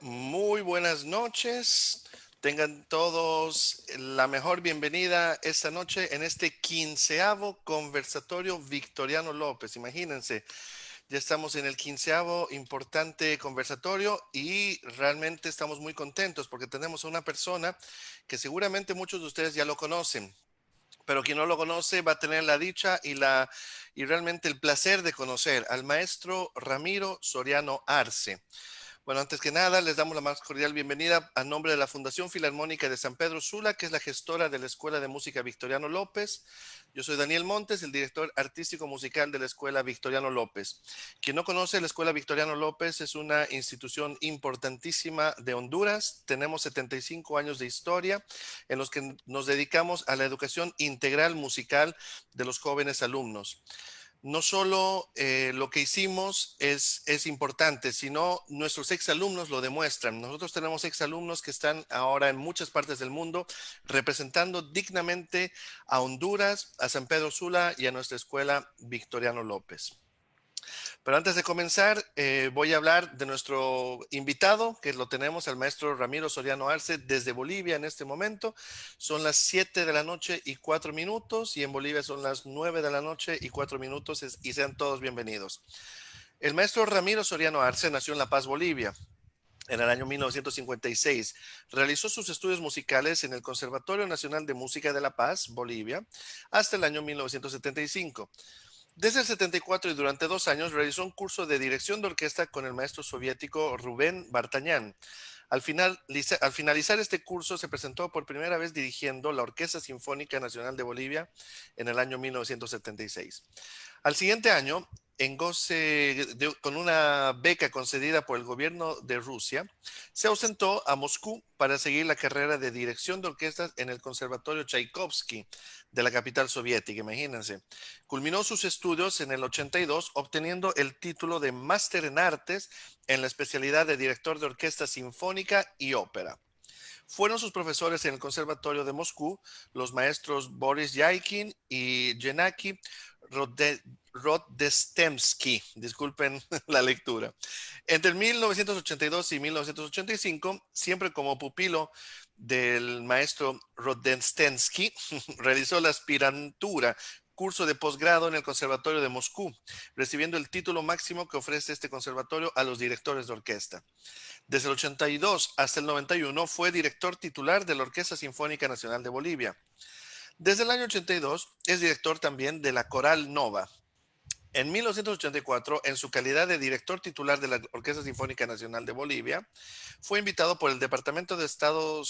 Muy buenas noches. Tengan todos la mejor bienvenida esta noche en este quinceavo conversatorio Victoriano López. Imagínense, ya estamos en el quinceavo importante conversatorio y realmente estamos muy contentos porque tenemos a una persona que seguramente muchos de ustedes ya lo conocen, pero quien no lo conoce va a tener la dicha y realmente el placer de conocer al maestro Ramiro Soriano Arce. Bueno, antes que nada, les damos la más cordial bienvenida a nombre de la Fundación Filarmónica de San Pedro Sula, que es la gestora de la Escuela de Música Victoriano López. Yo soy Daniel Montes, el director artístico musical de la Escuela Victoriano López. Quien no conoce la Escuela Victoriano López es una institución importantísima de Honduras. Tenemos 75 años de historia en los que nos dedicamos a la educación integral musical de los jóvenes alumnos. No solo lo que hicimos es importante, sino nuestros exalumnos lo demuestran. Nosotros tenemos exalumnos que están ahora en muchas partes del mundo representando dignamente a Honduras, a San Pedro Sula y a nuestra escuela Victoriano López. Pero antes de comenzar, voy a hablar de nuestro invitado, que lo tenemos al maestro Ramiro Soriano Arce desde Bolivia en este momento. Son las 7 de la noche y 4 minutos y en Bolivia son las 9 de la noche y 4 minutos y sean todos bienvenidos. El maestro Ramiro Soriano Arce nació en La Paz, Bolivia. En el año 1956 realizó sus estudios musicales en el Conservatorio Nacional de Música de La Paz, Bolivia, hasta el año 1975. Desde el 74 y durante 2 años realizó un curso de dirección de orquesta con el maestro soviético Rubén Bartañán. Al finalizar este curso se presentó por primera vez dirigiendo la Orquesta Sinfónica Nacional de Bolivia en el año 1976. Al siguiente año, con una beca concedida por el gobierno de Rusia, se ausentó a Moscú para seguir la carrera de dirección de orquestas en el Conservatorio Tchaikovsky de la capital soviética, imagínense. Culminó sus estudios en el 82, obteniendo el título de Máster en Artes en la especialidad de director de orquesta sinfónica y ópera. Fueron sus profesores en el Conservatorio de Moscú los maestros Boris Yaikin y Gennady Roddestemsky. Disculpen la lectura. Entre 1982 y 1985, siempre como pupilo del maestro Roddestemsky, realizó la aspirantura, curso de posgrado en el Conservatorio de Moscú, recibiendo el título máximo que ofrece este conservatorio a los directores de orquesta. Desde el 82 hasta el 91 fue director titular de la Orquesta Sinfónica Nacional de Bolivia. Desde el año 82 es director también de la Coral Nova. En 1984, en su calidad de director titular de la Orquesta Sinfónica Nacional de Bolivia, fue invitado por el Departamento de Estado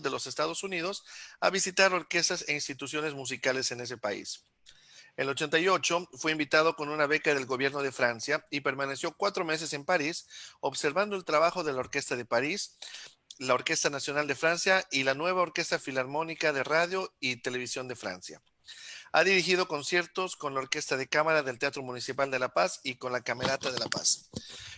de los Estados Unidos a visitar orquestas e instituciones musicales en ese país. En el 88 fue invitado con una beca del gobierno de Francia y permaneció 4 meses en París observando el trabajo de la Orquesta de París, la Orquesta Nacional de Francia y la nueva Orquesta Filarmónica de Radio y Televisión de Francia. Ha dirigido conciertos con la Orquesta de Cámara del Teatro Municipal de La Paz y con la Camerata de La Paz.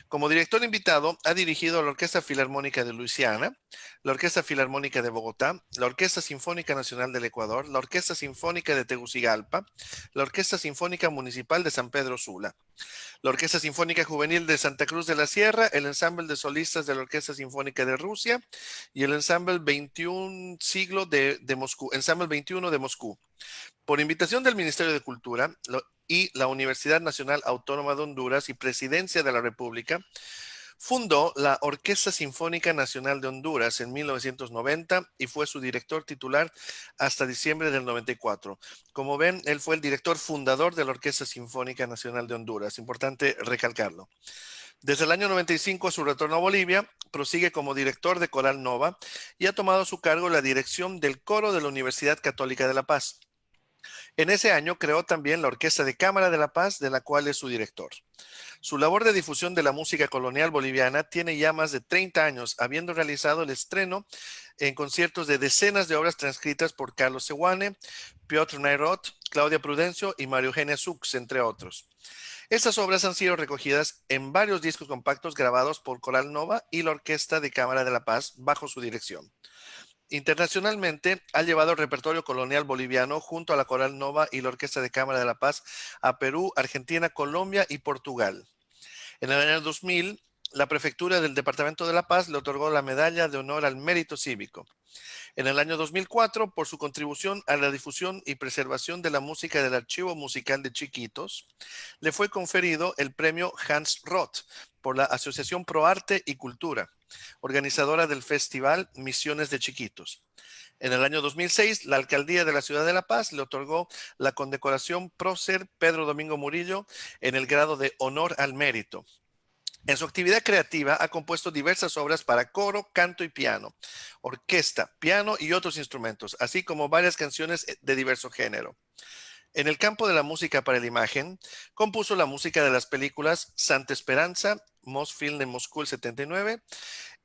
Como director invitado, ha dirigido la Orquesta Filarmónica de Luisiana, la Orquesta Filarmónica de Bogotá, la Orquesta Sinfónica Nacional del Ecuador, la Orquesta Sinfónica de Tegucigalpa, la Orquesta Sinfónica Municipal de San Pedro Sula, la Orquesta Sinfónica Juvenil de Santa Cruz de la Sierra, el Ensamble de Solistas de la Orquesta Sinfónica de Rusia y el Ensamble 21 Siglo de Moscú, Ensamble 21 de Moscú. Por invitación del Ministerio de Cultura y la Universidad Nacional Autónoma de Honduras y Presidencia de la República, fundó la Orquesta Sinfónica Nacional de Honduras en 1990 y fue su director titular hasta diciembre del 94. Como ven, él fue el director fundador de la Orquesta Sinfónica Nacional de Honduras. Importante recalcarlo. Desde el año 95 a su retorno a Bolivia, prosigue como director de Coral Nova y ha tomado a su cargo la dirección del coro de la Universidad Católica de La Paz. En ese año creó también la Orquesta de Cámara de La Paz, de la cual es su director. Su labor de difusión de la música colonial boliviana tiene ya más de 30 años, habiendo realizado el estreno en conciertos de decenas de obras transcritas por Carlos Sewane, Piotr Nairot, Claudia Prudencio y María Eugenia Sux, entre otros. Estas obras han sido recogidas en varios discos compactos grabados por Coral Nova y la Orquesta de Cámara de La Paz bajo su dirección. Internacionalmente, ha llevado el repertorio colonial boliviano junto a la Coral Nova y la Orquesta de Cámara de La Paz a Perú, Argentina, Colombia y Portugal. En el año 2000 la prefectura del Departamento de La Paz le otorgó la Medalla de Honor al Mérito Cívico. En el año 2004, por su contribución a la difusión y preservación de la música del Archivo Musical de Chiquitos, le fue conferido el premio Hans Roth por la Asociación Pro Arte y Cultura, organizadora del festival Misiones de Chiquitos. En el año 2006, la alcaldía de la ciudad de La Paz le otorgó la condecoración Prócer Pedro Domingo Murillo en el grado de Honor al Mérito. En su actividad creativa ha compuesto diversas obras para coro, canto y piano, orquesta, piano y otros instrumentos, así como varias canciones de diverso género. En el campo de la música para la imagen, compuso la música de las películas Santa Esperanza, Mosfilm de Moscú el 79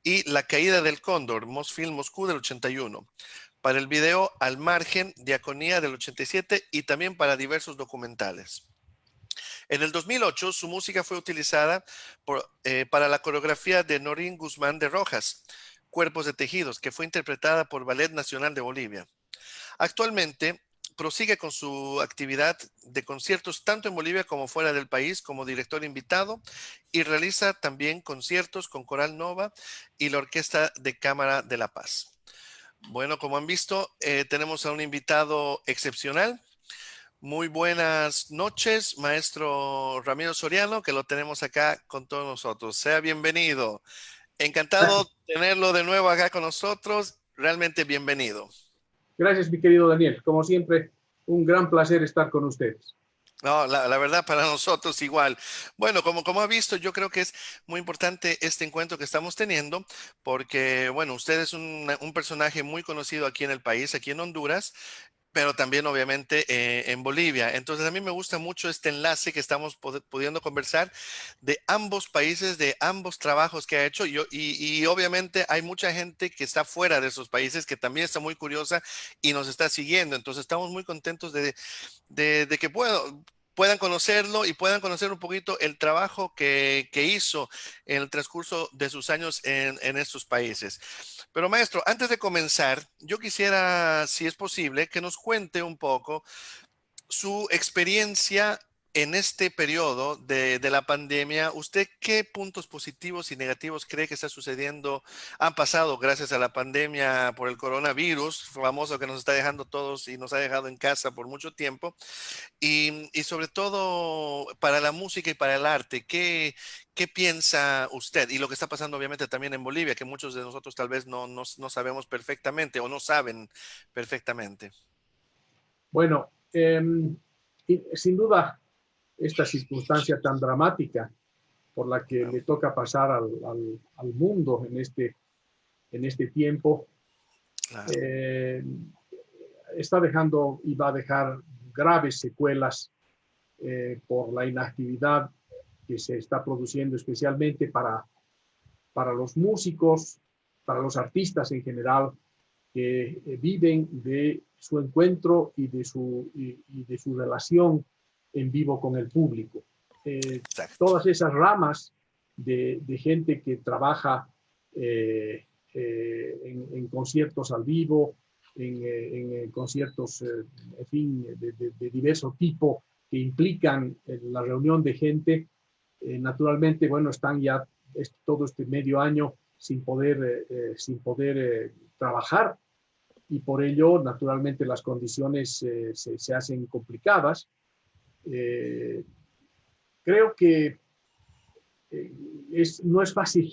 y La Caída del Cóndor, Mosfilm Moscú del 81. Para el video Al Margen, Diaconía del 87 y también para diversos documentales. En el 2008, su música fue utilizada para la coreografía de Norín Guzmán de Rojas, Cuerpos de Tejidos, que fue interpretada por Ballet Nacional de Bolivia. Actualmente, prosigue con su actividad de conciertos tanto en Bolivia como fuera del país como director invitado y realiza también conciertos con Coral Nova y la Orquesta de Cámara de La Paz. Bueno, como han visto, tenemos a un invitado excepcional. Muy buenas noches, maestro Ramiro Soriano, que lo tenemos acá con todos nosotros. Sea bienvenido. Encantado tenerlo de nuevo acá con nosotros. Realmente bienvenido. Gracias, mi querido Daniel. Como siempre, un gran placer estar con ustedes. No, la verdad para nosotros igual. Bueno, como ha visto, yo creo que es muy importante este encuentro que estamos teniendo porque, bueno, usted es un personaje muy conocido aquí en el país, aquí en Honduras, pero también obviamente en Bolivia. Entonces a mí me gusta mucho este enlace que estamos pudiendo conversar de ambos países, de ambos trabajos que ha hecho. Y obviamente hay mucha gente que está fuera de esos países que también está muy curiosa y nos está siguiendo. Entonces estamos muy contentos de que puedan conocerlo y puedan conocer un poquito el trabajo que hizo en el transcurso de sus años en estos países. Pero maestro, antes de comenzar, yo quisiera, si es posible, que nos cuente un poco su experiencia en este periodo de la pandemia. ¿Usted qué puntos positivos y negativos cree que está sucediendo, han pasado gracias a la pandemia por el coronavirus, famoso que nos está dejando todos y nos ha dejado en casa por mucho tiempo? Y sobre todo para la música y para el arte, ¿qué piensa usted? Y lo que está pasando obviamente también en Bolivia, que muchos de nosotros tal vez no sabemos perfectamente o no saben perfectamente. Bueno, sin duda, esta circunstancia tan dramática por la que Claro, le toca pasar al mundo en este tiempo, claro, eh, está dejando y va a dejar graves secuelas por la inactividad que se está produciendo especialmente para los músicos, para los artistas en general, que viven de su encuentro y de su relación en vivo con el público. exacto. Todas esas ramas de gente que trabaja en conciertos al vivo, en conciertos, en fin, de diverso tipo que implican la reunión de gente, naturalmente, bueno, están ya todo este medio año sin poder trabajar y por ello, naturalmente, las condiciones se hacen complicadas. Eh, Creo que no es fácil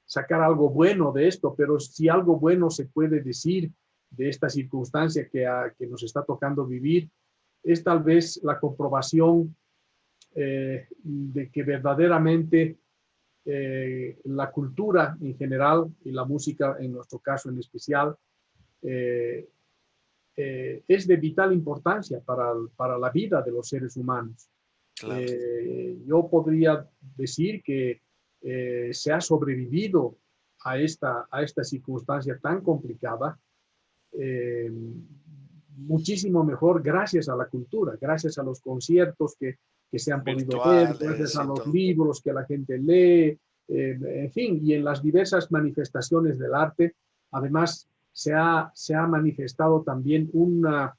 sacar algo bueno de esto, pero si algo bueno se puede decir de esta circunstancia que nos está tocando vivir, es tal vez la comprobación de que verdaderamente la cultura en general y la música en nuestro caso en especial eh, es de vital importancia para la vida de los seres humanos. Claro. Yo podría decir que se ha sobrevivido a esta circunstancia tan complicada eh, muchísimo mejor gracias a la cultura, gracias a los conciertos que se han podido ver, gracias Virtuales a y los todo. libros que la gente lee, en fin, y en las diversas manifestaciones del arte. Además, se ha manifestado también una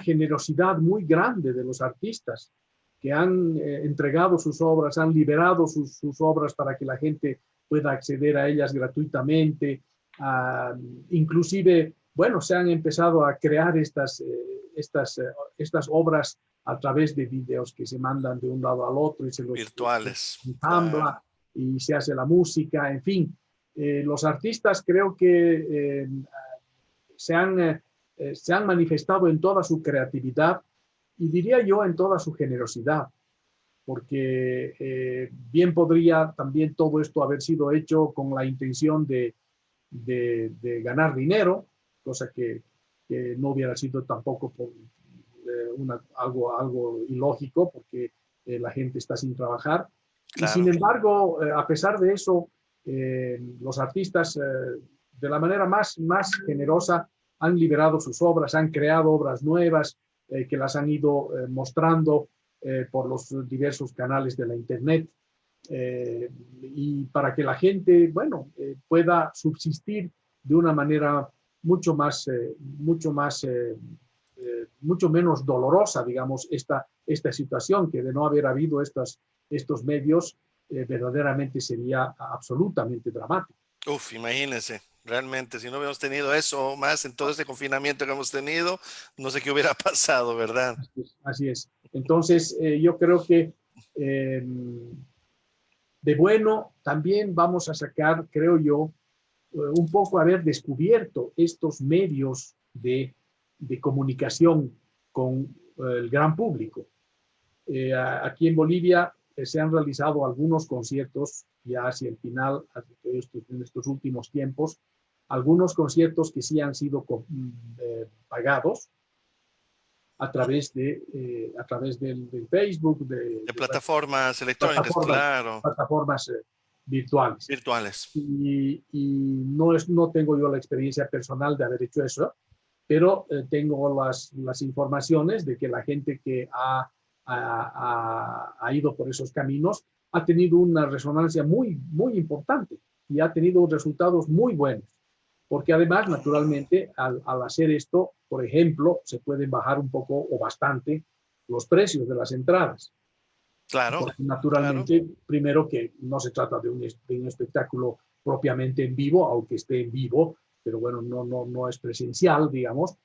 generosidad muy grande de los artistas. que han entregado sus obras, han liberado sus obras para que la gente pueda acceder a ellas gratuitamente. Inclusive, bueno, se han empezado a crear estas obras a través de videos que se mandan de un lado al otro y se los virtuales. ensambla y se hace la música, en fin. Los artistas creo que se han manifestado en toda su creatividad y diría yo en toda su generosidad, porque bien podría también todo esto haber sido hecho con la intención de ganar dinero, cosa que no hubiera sido tampoco por, algo ilógico, porque la gente está sin trabajar. Claro. Y sin embargo, a pesar de eso, los artistas, de la manera más generosa, han liberado sus obras, han creado obras nuevas que las han ido mostrando por los diversos canales de la Internet. Y para que la gente, bueno, pueda subsistir de una manera mucho menos dolorosa, digamos, esta situación, que de no haber habido estos medios, verdaderamente sería absolutamente dramático. Uf, imagínense, realmente, si no hubiéramos tenido eso más en todo este confinamiento que hemos tenido, no sé qué hubiera pasado, ¿verdad? Así es. Entonces, yo creo que de bueno también vamos a sacar, creo yo, un poco haber descubierto estos medios de comunicación con el gran público. Aquí en Bolivia se han realizado algunos conciertos ya hacia el final, en estos últimos tiempos, algunos conciertos que sí han sido pagados a través del Facebook, de plataformas electrónicas, claro. Plataformas virtuales. Y no tengo yo la experiencia personal de haber hecho eso, pero tengo las informaciones de que la gente que ha ido por esos caminos ha tenido una resonancia muy importante y ha tenido resultados muy buenos. Porque además, naturalmente, al hacer esto, por ejemplo, se pueden bajar un poco o bastante los precios de las entradas. Claro. Porque naturalmente, primero que no se trata de un espectáculo propiamente en vivo, aunque esté en vivo, pero bueno, no es presencial, digamos.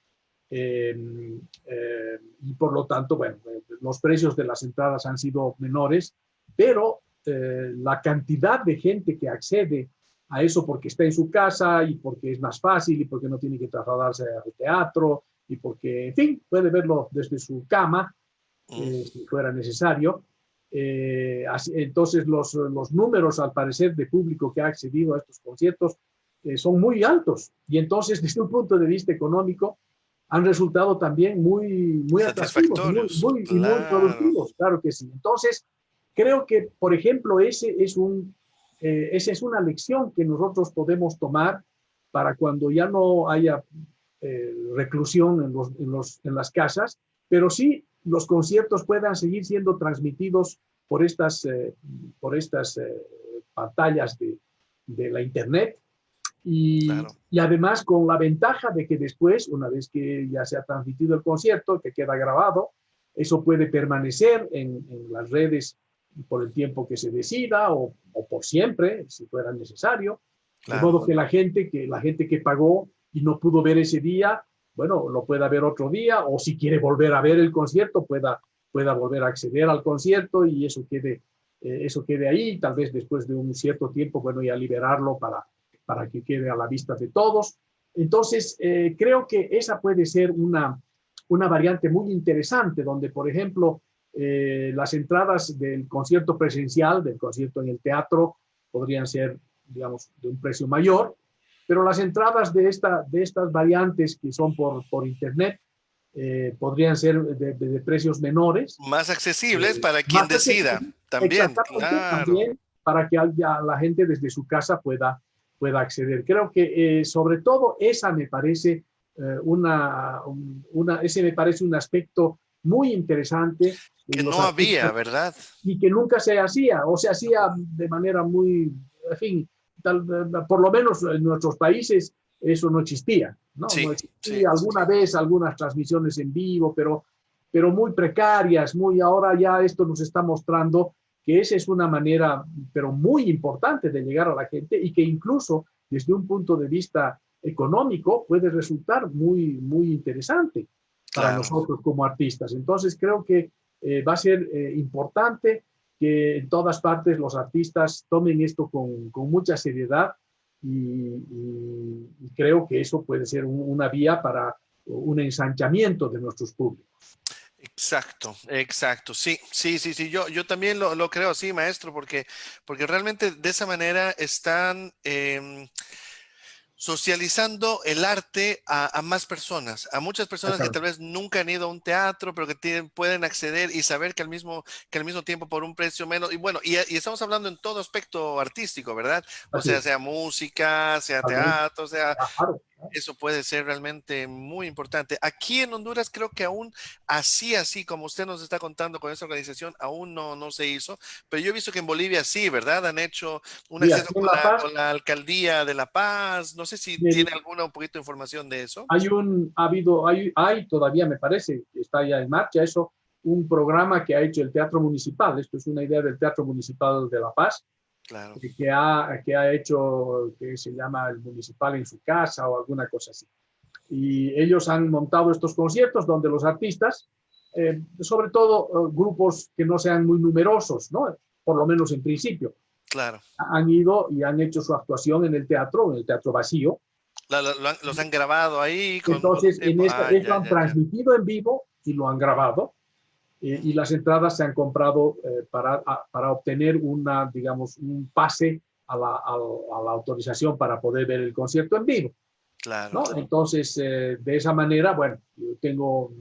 Y por lo tanto, bueno, los precios de las entradas han sido menores, pero la cantidad de gente que accede a eso porque está en su casa y porque es más fácil y porque no tiene que trasladarse al teatro y porque, en fin, puede verlo desde su cama, si fuera necesario. Entonces los números, al parecer, de público que ha accedido a estos conciertos son muy altos, y entonces desde un punto de vista económico han resultado también muy atractivos, muy productivos, claro que sí. Entonces creo que, por ejemplo, esa es una lección que nosotros podemos tomar para cuando ya no haya reclusión en las casas, pero sí los conciertos puedan seguir siendo transmitidos por estas pantallas de la Internet, y además con la ventaja de que después, una vez que ya se ha transmitido el concierto, que queda grabado, eso puede permanecer en las redes por el tiempo que se decida, o por siempre, si fuera necesario. Claro. De modo que la gente que pagó y no pudo ver ese día, bueno, lo pueda ver otro día, o si quiere volver a ver el concierto, pueda volver a acceder al concierto, y eso quede ahí, tal vez después de un cierto tiempo, bueno, ya liberarlo para que quede a la vista de todos. Entonces, creo que esa puede ser una variante muy interesante, donde, por ejemplo, las entradas del concierto presencial, del concierto en el teatro, podrían ser, digamos, de un precio mayor, pero las entradas de estas variantes que son por Internet podrían ser de precios menores. Más accesibles para quien decida. También, claro. También para que la gente desde su casa pueda acceder. Creo que sobre todo esa me parece ese me parece un aspecto muy interesante. Que no había, ¿verdad? Y que nunca se hacía, o se hacía de manera muy, en fin, por lo menos en nuestros países eso no existía, ¿no? Sí, no existía. Alguna vez algunas transmisiones en vivo, pero pero muy precarias, muy ahora ya esto nos está mostrando que esa es una manera, pero muy importante de llegar a la gente y que incluso desde un punto de vista económico puede resultar muy interesante para Claro. nosotros como artistas. Entonces creo que va a ser importante que en todas partes los artistas tomen esto con mucha seriedad y creo que eso puede ser una vía para un ensanchamiento de nuestros públicos. Exacto, exacto. Sí, sí, sí, sí. Yo también lo creo así, maestro, porque realmente de esa manera están socializando el arte a más personas, a muchas personas que tal vez nunca han ido a un teatro, pero que pueden acceder y saber que al mismo tiempo por un precio menos, y bueno, y estamos hablando en todo aspecto artístico, ¿verdad? O Así sea, es. sea música, sea Tal vez, teatro, sea claro, eso puede ser realmente muy importante. Aquí en Honduras creo que aún así como usted nos está contando con esta organización, aún no se hizo, pero yo he visto que en Bolivia sí, ¿verdad? Han hecho un sí, acceso aquí en La Paz con la alcaldía de La Paz. No sé si tiene alguna un poquito de información de eso. hay todavía, me parece, que está ya en marcha eso, un programa que ha hecho el Teatro Municipal. Esto es una idea del Teatro Municipal de La Paz, Claro. que ha hecho, que se llama el Municipal en su casa o alguna cosa así. Y ellos han montado estos conciertos donde los artistas, sobre todo grupos que no sean muy numerosos, ¿no? Por lo menos en principio, Claro. han ido y han hecho su actuación en el teatro vacío. Los han grabado ahí con un Entonces, tiempo. Ah, esto ya, han ya, ya. transmitido en vivo y lo han grabado. Y Ujú. las entradas se han comprado para obtener digamos, un pase a la autorización para poder ver el concierto en vivo, Claro. ¿no? Entonces, de esa manera, bueno, yo tengo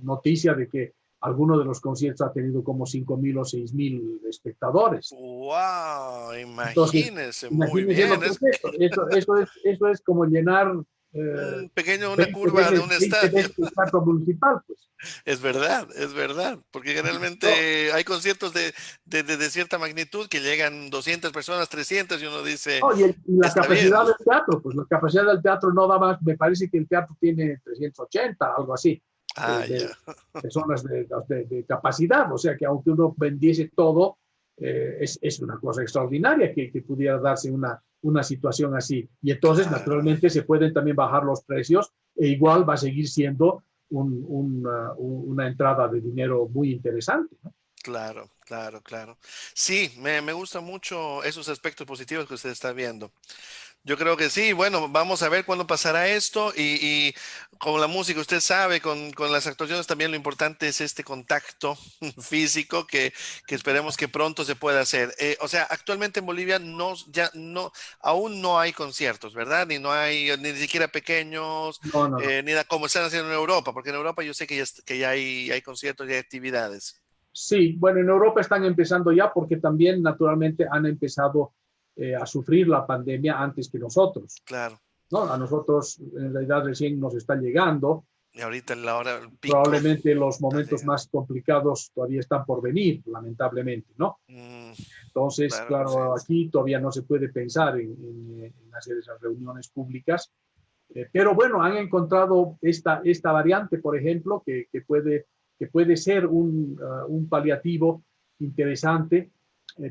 noticia de que alguno de los conciertos ha tenido como 5.000 o 6.000 espectadores. Wow, Entonces, imagínese, muy imagínense lo bien. que es esto. Eso es como llenar Un pequeño, una 20 curva de veces, un 20 estadio. veces el teatro municipal, pues. Es verdad, porque No, generalmente hay conciertos de cierta magnitud que llegan 200 personas, 300 y uno dice, no, y la está bien. capacidad del teatro, pues la capacidad del teatro no da más, me parece que el teatro tiene 380, algo así, Ah, de ya, personas de capacidad, o sea que aunque uno vendiese todo, es una cosa extraordinaria que pudiera darse una situación así. Y entonces, claro, naturalmente, se pueden también bajar los precios e igual va a seguir siendo una entrada de dinero muy interesante, ¿no? claro, claro, claro. Sí, me gustan mucho esos aspectos positivos que usted está viendo. Yo creo que sí. Bueno, vamos a ver cuándo pasará esto y con la música, usted sabe, con las actuaciones también lo importante es este contacto físico que esperemos que pronto se pueda hacer. O sea, actualmente en Bolivia ya no, aún no hay conciertos, ¿verdad? Ni no hay ni siquiera pequeños, No, no, no. ni como están haciendo en Europa, porque en Europa yo sé que ya hay conciertos y hay actividades. Sí, bueno, en Europa están empezando ya porque también naturalmente han empezado a sufrir la pandemia antes que nosotros, Claro. ¿no? A nosotros en realidad recién nos está llegando. Y ahorita en la hora el pico Probablemente los está momentos llegando. más complicados todavía están por venir, lamentablemente, ¿no? Mm, Entonces, claro que sí. claro, aquí todavía no se puede pensar en hacer esas reuniones públicas, pero bueno, han encontrado esta variante, por ejemplo, que puede ser un paliativo interesante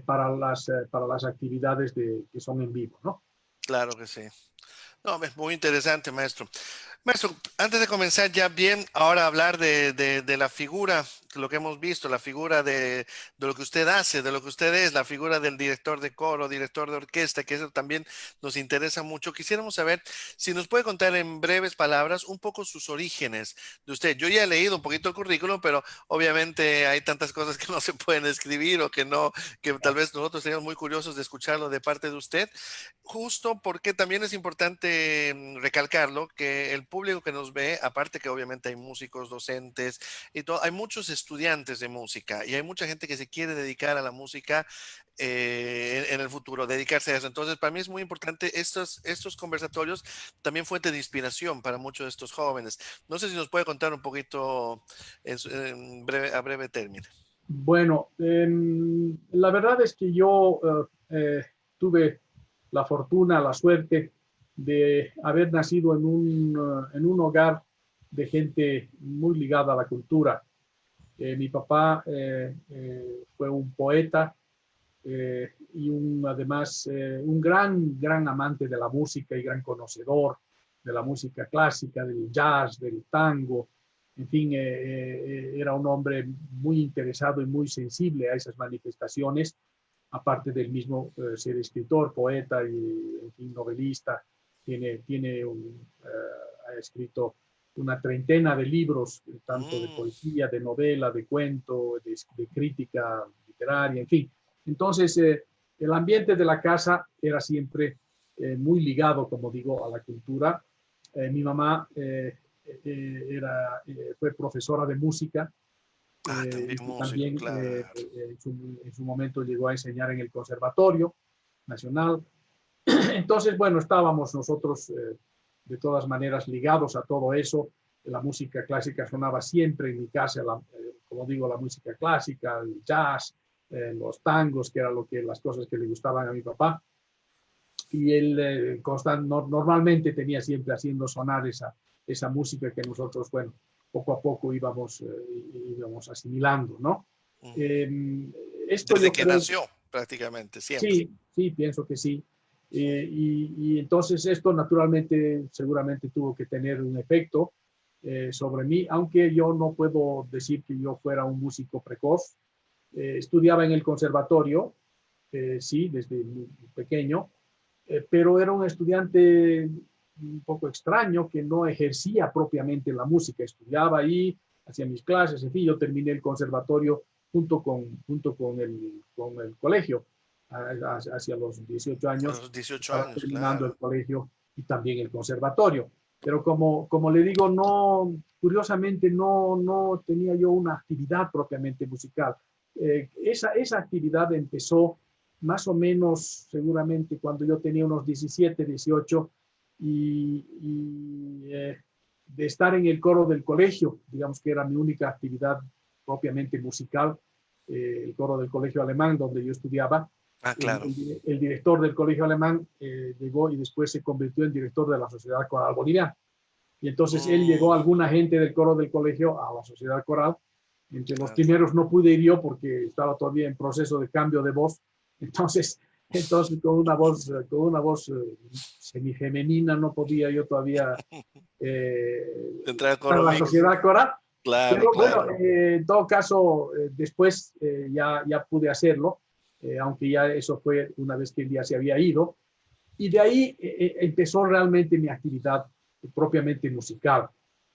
para las actividades que son en vivo, ¿no? Claro que sí. No, es muy interesante, maestro. Maestro, antes de comenzar ya bien, ahora hablar de la figura, lo que hemos visto, la figura de lo que usted hace, de lo que usted es, la figura del director de coro, director de orquesta, que eso también nos interesa mucho. Quisiéramos saber si nos puede contar en breves palabras un poco sus orígenes de usted. Yo ya he leído un poquito el currículum, pero obviamente hay tantas cosas que no se pueden escribir o que no, que tal vez nosotros seríamos muy curiosos de escucharlo de parte de usted. Justo porque también es importante recalcarlo, que el público que nos ve, aparte que obviamente hay músicos, docentes y todo, hay muchos estudiantes de música y hay mucha gente que se quiere dedicar a la música en el futuro, dedicarse a eso. Entonces, para mí es muy importante estos conversatorios, también fuente de inspiración para muchos de estos jóvenes. No sé si nos puede contar un poquito a breve término. Bueno, la verdad es que yo tuve la fortuna, la suerte de haber nacido en un hogar de gente muy ligada a la cultura. Mi papá fue un poeta y además un gran amante de la música y gran conocedor de la música clásica, del jazz, del tango. En fin, era un hombre muy interesado y muy sensible a esas manifestaciones, aparte del mismo ser escritor, poeta y, en fin, novelista. Ha escrito una treintena de libros, tanto de Mm, poesía, de novela, de cuento, de crítica literaria, en fin. Entonces, el ambiente de la casa era siempre muy ligado, como digo, a la cultura. Mi mamá fue profesora de música también y músico, también claro. en su momento llegó a enseñar en el Conservatorio Nacional. Entonces, bueno, estábamos nosotros de todas maneras ligados a todo eso. La música clásica sonaba siempre en mi casa, como digo, la música clásica, el jazz, los tangos, que eran las cosas que le gustaban a mi papá. Y él normalmente tenía siempre haciendo sonar esa música que nosotros, bueno, poco a poco íbamos asimilando, ¿no? Mm. Eh, Esto Desde yo que creo, nació, prácticamente, siempre. sí, sí, pienso que sí. Y entonces esto naturalmente seguramente tuvo que tener un efecto sobre mí, aunque yo no puedo decir que yo fuera un músico precoz. Estudiaba en el conservatorio, sí, desde muy pequeño, pero era un estudiante un poco extraño que no ejercía propiamente la música, estudiaba ahí, hacía mis clases, en fin, yo terminé el conservatorio junto con el colegio, hacia los 18 A años, los 18 estaba años, terminando el claro. colegio y también el conservatorio. Pero como le digo, no, curiosamente no tenía yo una actividad propiamente musical. Esa actividad empezó más o menos seguramente cuando yo tenía unos 17, 18 y de estar en el coro del colegio, digamos que era mi única actividad propiamente musical, el coro del colegio alemán donde yo estudiaba. Claro. El director del colegio alemán llegó y después se convirtió en director de la Sociedad Coral Boliviana. Y entonces él Mm, llegó alguna gente del coro del colegio a la Sociedad Coral. Entre los claro. primeros no pude ir yo porque estaba todavía en proceso de cambio de voz. Entonces con una voz semifemenina no podía yo todavía Entrar al para coro la mix. Sociedad Coral. Claro, Pero bueno, claro. en todo caso, después ya pude hacerlo, aunque ya eso fue una vez que él ya se había ido. Y de ahí empezó realmente mi actividad propiamente musical.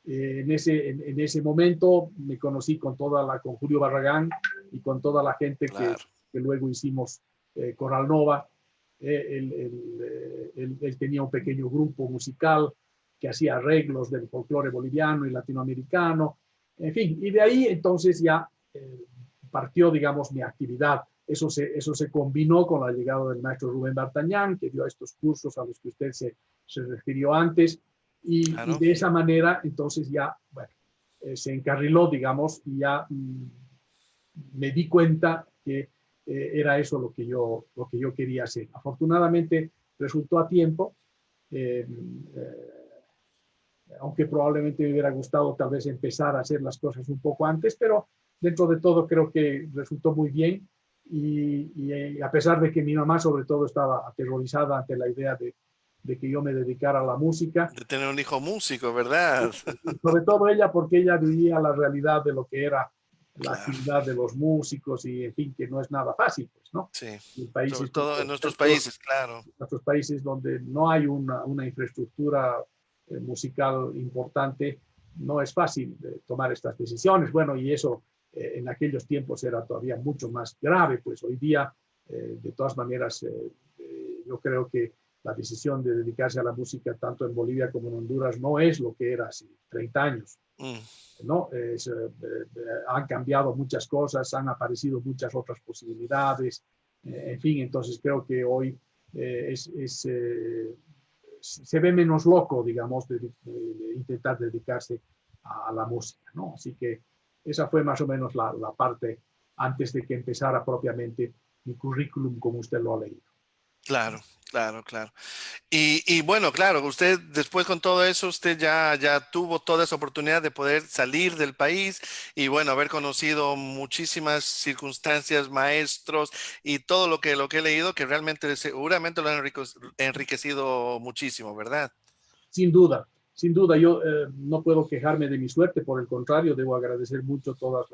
En ese momento me conocí con Julio Barragán y con toda la gente Claro. que luego hicimos Coral Nova. Él tenía un pequeño grupo musical que hacía arreglos del folclore boliviano y latinoamericano. En fin, y de ahí entonces ya partió, digamos, mi actividad. Eso se combinó con la llegada del maestro Rubén D'Artagnan, que dio estos cursos a los que usted se refirió antes, y Claro. de esa manera entonces ya, bueno, se encarriló, digamos, y ya me di cuenta que era eso lo que yo quería hacer. Afortunadamente resultó a tiempo, eh, aunque probablemente me hubiera gustado tal vez empezar a hacer las cosas un poco antes, pero dentro de todo creo que resultó muy bien y a pesar de que mi mamá sobre todo estaba aterrorizada ante la idea de que yo me dedicara a la música, De tener un hijo músico, ¿verdad? sobre todo ella porque ella vivía la realidad de lo que era la Claro. actividad de los músicos y en fin, que no es nada fácil, pues, ¿no? Sí. En Sobre países como todo en los nuestros nuestros, países, claro. nuestros países donde no hay una infraestructura musical importante, no es fácil tomar estas decisiones. Bueno, y eso en aquellos tiempos era todavía mucho más grave, pues hoy día, de todas maneras, yo creo que la decisión de dedicarse a la música tanto en Bolivia como en Honduras no es lo que era hace 30 años. Mm, ¿No? Han cambiado muchas cosas, han aparecido muchas otras posibilidades, en fin, entonces creo que hoy se ve menos loco, digamos, de intentar dedicarse a la música, ¿no? Así que esa fue más o menos la parte antes de que empezara propiamente mi currículum como usted lo ha leído. Claro, claro, claro. Y bueno, claro, usted después con todo eso, usted ya tuvo toda esa oportunidad de poder salir del país y bueno, haber conocido muchísimas circunstancias, maestros y todo lo que he leído que realmente seguramente lo han enriquecido muchísimo, ¿verdad? Sin duda, yo no puedo quejarme de mi suerte, por el contrario, debo agradecer mucho todas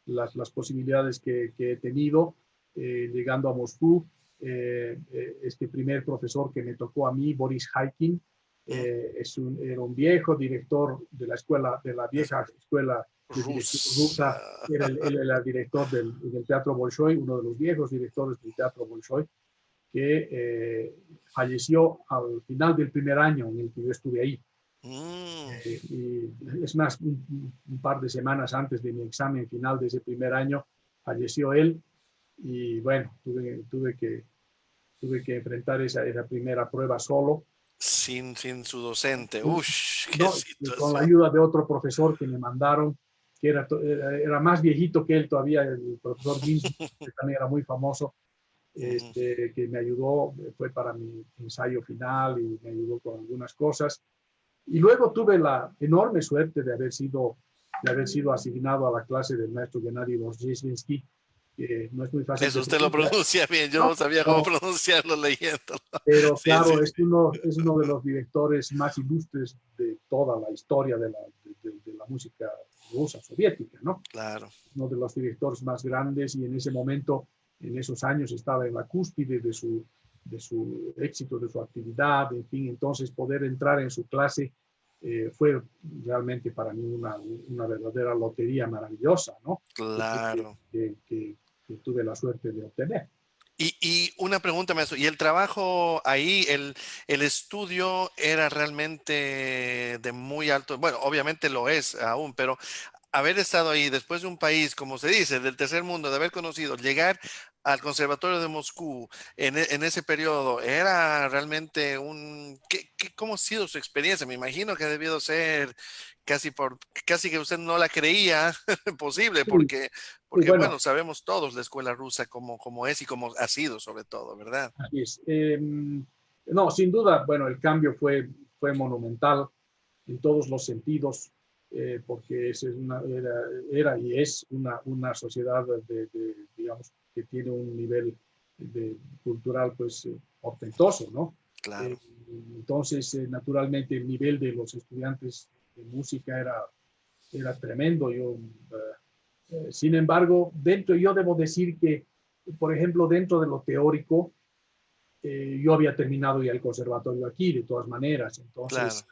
las posibilidades que he tenido llegando a Moscú. Este primer profesor que me tocó a mí, Boris Haikin, Mm, era un viejo director de la escuela, de la es vieja escuela de dirección rusa. rusa. Él era el director del Teatro Bolshoi, uno de los viejos directores del Teatro Bolshoi, que falleció al final del primer año en el que yo estuve ahí. Mm, Y es más, un par de semanas antes de mi examen final de ese primer año, falleció él y bueno, tuve que enfrentar esa primera prueba solo. sin su docente. Y, Ush, qué no, y con la situación. ayuda de otro profesor que me mandaron, que era más viejito que él todavía, el profesor Ginsburg, que también era muy famoso, Ujú. que me ayudó, fue para mi ensayo final y me ayudó con algunas cosas. Y luego tuve la enorme suerte de haber sido asignado a la clase del maestro Gennady Rozheshinsky, que no es muy fácil Eso de usted lo pronunciar, pronuncia bien, yo ¿no? no sabía cómo pronunciarlo leyéndolo. Pero Sí, sí, claro, es uno de los directores más ilustres de toda la historia de la música rusa, soviética, ¿no? claro. Uno de los directores más grandes y en ese momento, en esos años, estaba en la cúspide de su éxito, de su actividad, en fin, entonces poder entrar en su clase fue realmente para mí una verdadera lotería maravillosa, ¿no? Que, Claro. que, que, que tuve la suerte de obtener. Y una pregunta, maestro, ¿y el trabajo ahí, el estudio era realmente de muy alto? Bueno, obviamente lo es aún, pero haber estado ahí después de un país, como se dice, del tercer mundo, de haber conocido, llegar al Conservatorio de Moscú en ese periodo, era realmente ¿cómo ha sido su experiencia? Me imagino que ha debido ser casi que usted no la creía posible, Sí, sí, porque bueno, bueno, sabemos todos la escuela rusa como es y cómo ha sido sobre todo, ¿verdad? así es. No, sin duda, bueno, el cambio fue monumental en todos los sentidos, porque era y es una sociedad digamos, que tiene un nivel cultural pues portentoso, ¿no? Eh, Claro. entonces, naturalmente, el nivel de los estudiantes de música era tremendo. Sin embargo, yo debo decir que, por ejemplo, dentro de lo teórico, yo había terminado ya el conservatorio aquí, de todas maneras, Claro. entonces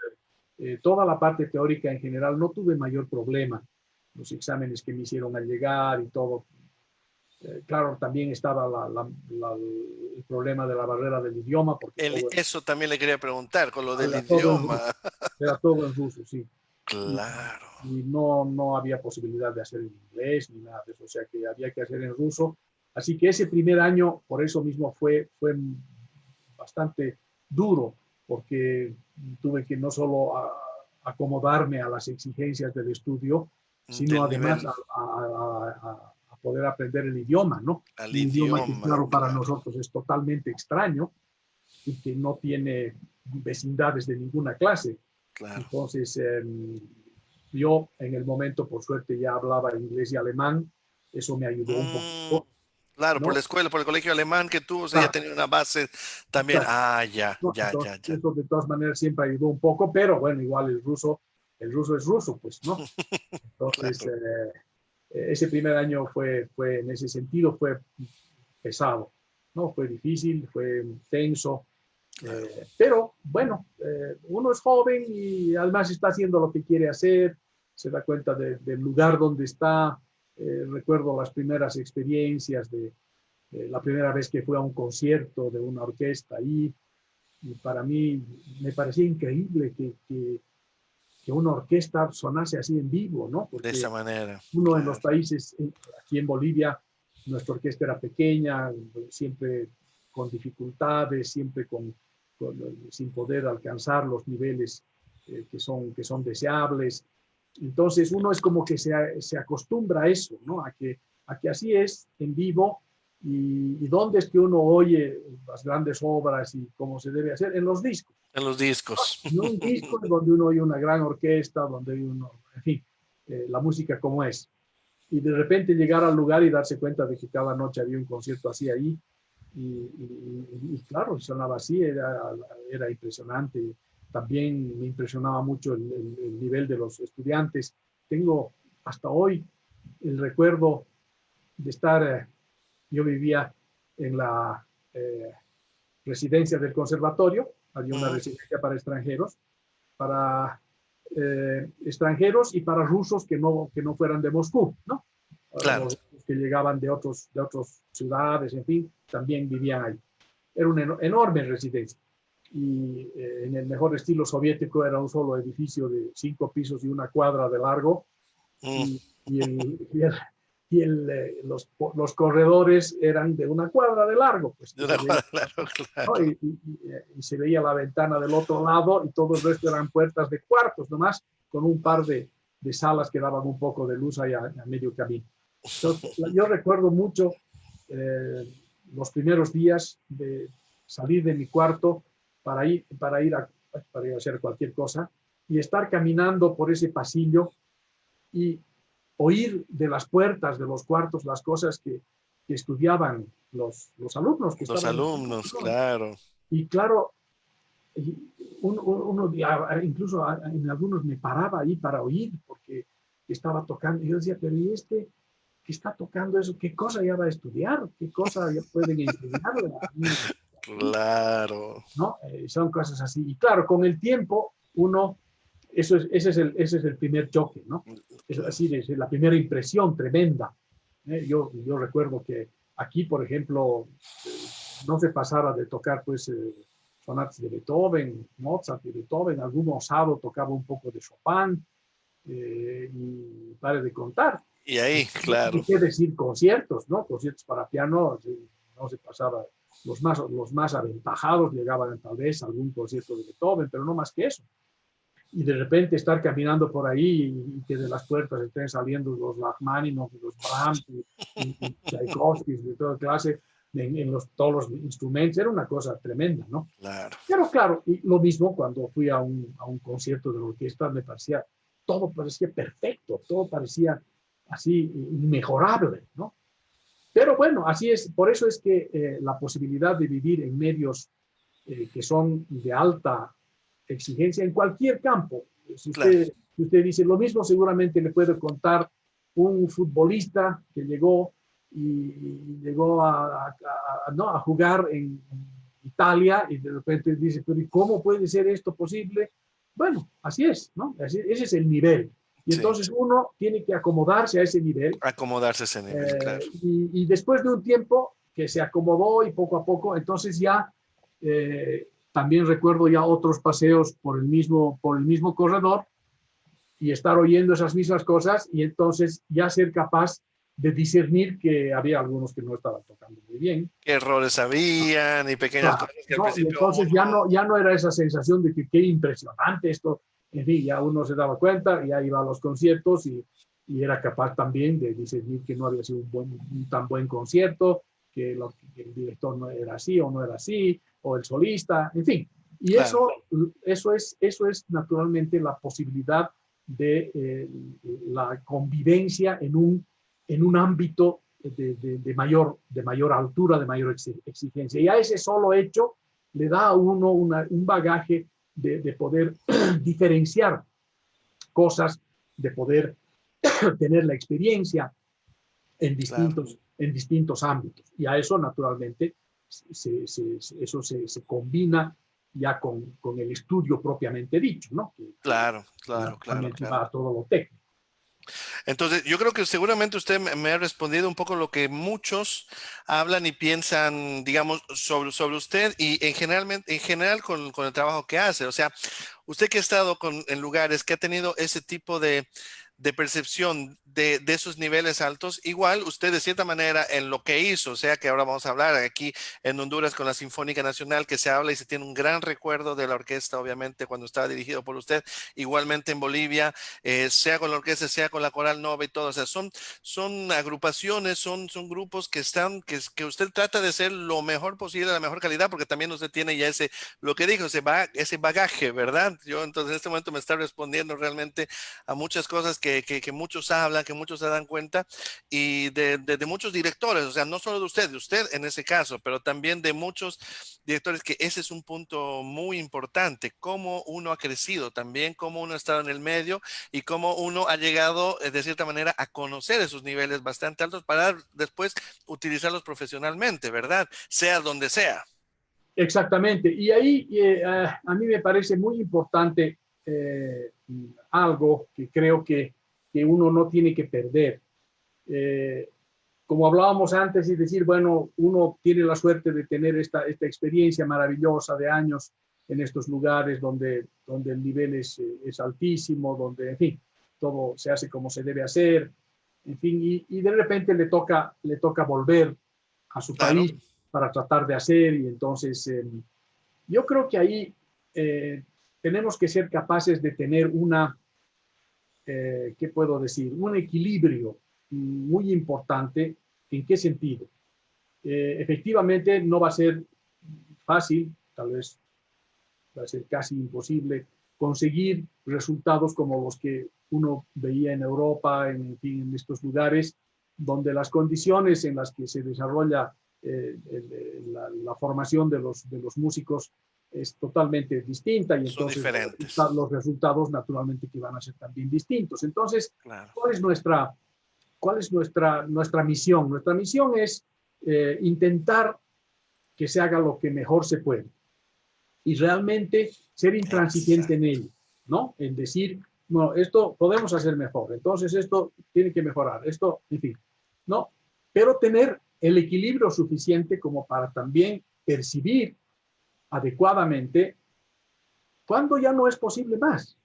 toda la parte teórica en general no tuve mayor problema. Los exámenes que me hicieron al llegar y todo. Claro, también estaba el problema de la barrera del idioma, porque Eso también le quería preguntar con lo del era todo en idioma. ruso, era todo en ruso, sí. Y, Claro. y no había posibilidad de hacer en inglés ni nada de eso, o sea que había que hacer en ruso. Así que ese primer año, por eso mismo, fue bastante duro, porque tuve que no solo acomodarme a las exigencias del estudio, sino Del además nivel a poder aprender el idioma, ¿no? al Un idioma que, idioma, claro, para claro, nosotros es totalmente extraño y que no tiene vecindades de ninguna clase. claro. Entonces, yo en el momento, por suerte, ya hablaba inglés y alemán, eso me ayudó un Mm, poquito, claro, por la ¿no? escuela, por el colegio alemán que tuvo, o sea, ya Claro, tenía una base también. exacto. Ah, ya, ¿No? ya, Entonces, ya, ya. eso de todas maneras siempre ayudó un poco, pero bueno, igual el ruso es ruso, pues, ¿no? Entonces, Claro. ese primer año en ese sentido, fue pesado, ¿no? Fue difícil, fue tenso, Claro. pero bueno, uno es joven y además está haciendo lo que quiere hacer, se da cuenta del lugar donde está. Recuerdo las primeras experiencias de la primera vez que fui a un concierto de una orquesta ahí, y para mí me parecía increíble que una orquesta sonase así en vivo, ¿no? De Porque esa manera, uno en los claro. países, aquí en Bolivia, nuestra orquesta era pequeña, siempre con dificultades, siempre sin poder alcanzar los niveles que son deseables. Entonces uno es como que se acostumbra a eso, ¿no? A que así es en vivo ¿Y dónde es que uno oye las grandes obras y cómo se debe hacer? En los discos. En los discos. En un disco es donde uno oye una gran orquesta, donde hay uno, en fin, la música como es. Y de repente llegar al lugar y darse cuenta de que cada noche había un concierto así ahí. Y claro, sonaba así, era impresionante. También me impresionaba mucho el nivel de los estudiantes. Tengo hasta hoy el recuerdo de estar, yo vivía en la residencia del conservatorio, había una residencia para extranjeros y para rusos que no fueran de Moscú, ¿no? Claro. Los que llegaban de otras ciudades, en fin, también vivían ahí. Era una enorme residencia. Y en el mejor estilo soviético era un solo edificio de 5 pisos y una cuadra de largo. Y, y, el, y, el, y los corredores eran de una cuadra de largo. Pues, De una cuadra de largo, claro. ¿no? Y se veía la ventana del otro lado y todo el resto eran puertas de cuartos nomás, con un par de salas que daban un poco de luz ahí a medio camino. Entonces, yo recuerdo mucho los primeros días de salir de mi cuarto para ir a hacer cualquier cosa y estar caminando por ese pasillo y oír de las puertas de los cuartos las cosas que estudiaban los alumnos que Los estaban alumnos, claro. y claro, uno incluso en algunos me paraba ahí para oír porque estaba tocando y yo decía, pero ¿y este que está tocando eso? ¿Qué cosa ya va a estudiar? ¿Qué cosa ya pueden enseñarle a mí? Claro. ¿No? Son cosas así. Y claro, con el tiempo uno, ese es el primer choque, ¿no? Es así, es la primera impresión tremenda. Yo recuerdo que aquí, por ejemplo, no se pasaba de tocar pues sonatas de Beethoven, Mozart de Beethoven, algún osado tocaba un poco de Chopin y pare de contar. Y ahí, claro. ¿Qué decir conciertos, no? Conciertos para piano, no se pasaba. Los más aventajados llegaban tal vez a algún concierto de Beethoven, pero no más que eso. Y de repente estar caminando por ahí y que de las puertas estén saliendo los Rachmaninoff, los Brahms y Tchaikovsky de toda clase en todos los instrumentos, era una cosa tremenda, ¿no? Claro. Pero claro, y lo mismo cuando fui a un concierto de la orquesta, todo parecía perfecto, todo parecía así inmejorable, ¿no? Pero bueno, así es, por eso es que la posibilidad de vivir en medios que son de alta exigencia en cualquier campo. Claro. Si usted dice lo mismo, seguramente le puede contar un futbolista que llegó y llegó ¿no? a jugar en Italia y de repente dice, pero ¿y cómo puede ser esto posible? Bueno, así es, ¿no? Ese es el nivel. Y entonces sí, uno tiene que acomodarse a ese nivel. Acomodarse a ese nivel, claro. Y después de un tiempo que se acomodó y poco a poco, entonces ya también recuerdo ya otros paseos por el mismo corredor y estar oyendo esas mismas cosas y entonces ya ser capaz de discernir que había algunos que no estaban tocando muy bien. ¿Qué errores habían y pequeñas cosas que al principio... Y entonces ya no era esa sensación de que qué impresionante esto. En fin, ya uno se daba cuenta, ya iba a los conciertos y era capaz también de discernir que no había sido un tan buen concierto, que el director no era así o no era así, o el solista, en fin. Y claro, eso es naturalmente la posibilidad de la convivencia en un ámbito de mayor altura, de mayor exigencia. Y a ese solo hecho le da a uno un bagaje de poder diferenciar cosas, de poder tener la experiencia en distintos ámbitos. Y a eso, naturalmente, eso se combina ya con el estudio propiamente dicho, ¿no? Claro. Va a todo lo técnico. Entonces, yo creo que seguramente usted me ha respondido un poco lo que muchos hablan y piensan, digamos, sobre usted y en general con el trabajo que hace. O sea, usted que ha estado en lugares que ha tenido ese tipo de de percepción de esos niveles altos. Igual usted de cierta manera en lo que hizo, o sea que ahora vamos a hablar aquí en Honduras con la Sinfónica Nacional, que se habla y se tiene un gran recuerdo de la orquesta, obviamente, cuando estaba dirigido por usted. Igualmente en Bolivia, sea con la orquesta, sea con la Coral Nova y todo. O sea, son agrupaciones, son grupos que están, que usted trata de ser lo mejor posible, la mejor calidad, porque también usted tiene ya ese, lo que dijo, ese bagaje, ¿verdad? Yo entonces en este momento me está respondiendo realmente a muchas cosas que muchos hablan, que muchos se dan cuenta, y de muchos directores, o sea, no solo de usted en ese caso, pero también de muchos directores, que ese es un punto muy importante, cómo uno ha crecido también, cómo uno ha estado en el medio y cómo uno ha llegado de cierta manera a conocer esos niveles bastante altos para después utilizarlos profesionalmente, ¿verdad? Sea donde sea. Exactamente. Y ahí a mí me parece muy importante algo que creo que uno no tiene que perder. Eh, Como hablábamos antes, y decir, bueno, uno tiene la suerte de tener esta experiencia maravillosa de años en estos lugares donde el nivel es altísimo, donde, en fin, todo se hace como se debe hacer, en fin, y de repente le toca volver a su Claro, país para tratar de hacer, y entonces yo creo que ahí tenemos que ser capaces de tener ¿qué puedo decir? Un equilibrio muy importante. ¿En qué sentido? Efectivamente, no va a ser fácil, tal vez va a ser casi imposible conseguir resultados como los que uno veía en Europa, en fin, en estos lugares, donde las condiciones en las que se desarrolla la formación de los músicos es totalmente distinta, y son entonces diferentes. los resultados naturalmente que van a ser también distintos. Entonces, Claro, ¿cuál es nuestra misión? Nuestra misión es intentar que se haga lo que mejor se puede y realmente ser intransigente en exacto. ello, ¿no? En decir, no, esto podemos hacer mejor, entonces esto tiene que mejorar, esto, en fin, ¿no? Pero tener el equilibrio suficiente como para también percibir adecuadamente cuando ya no es posible más,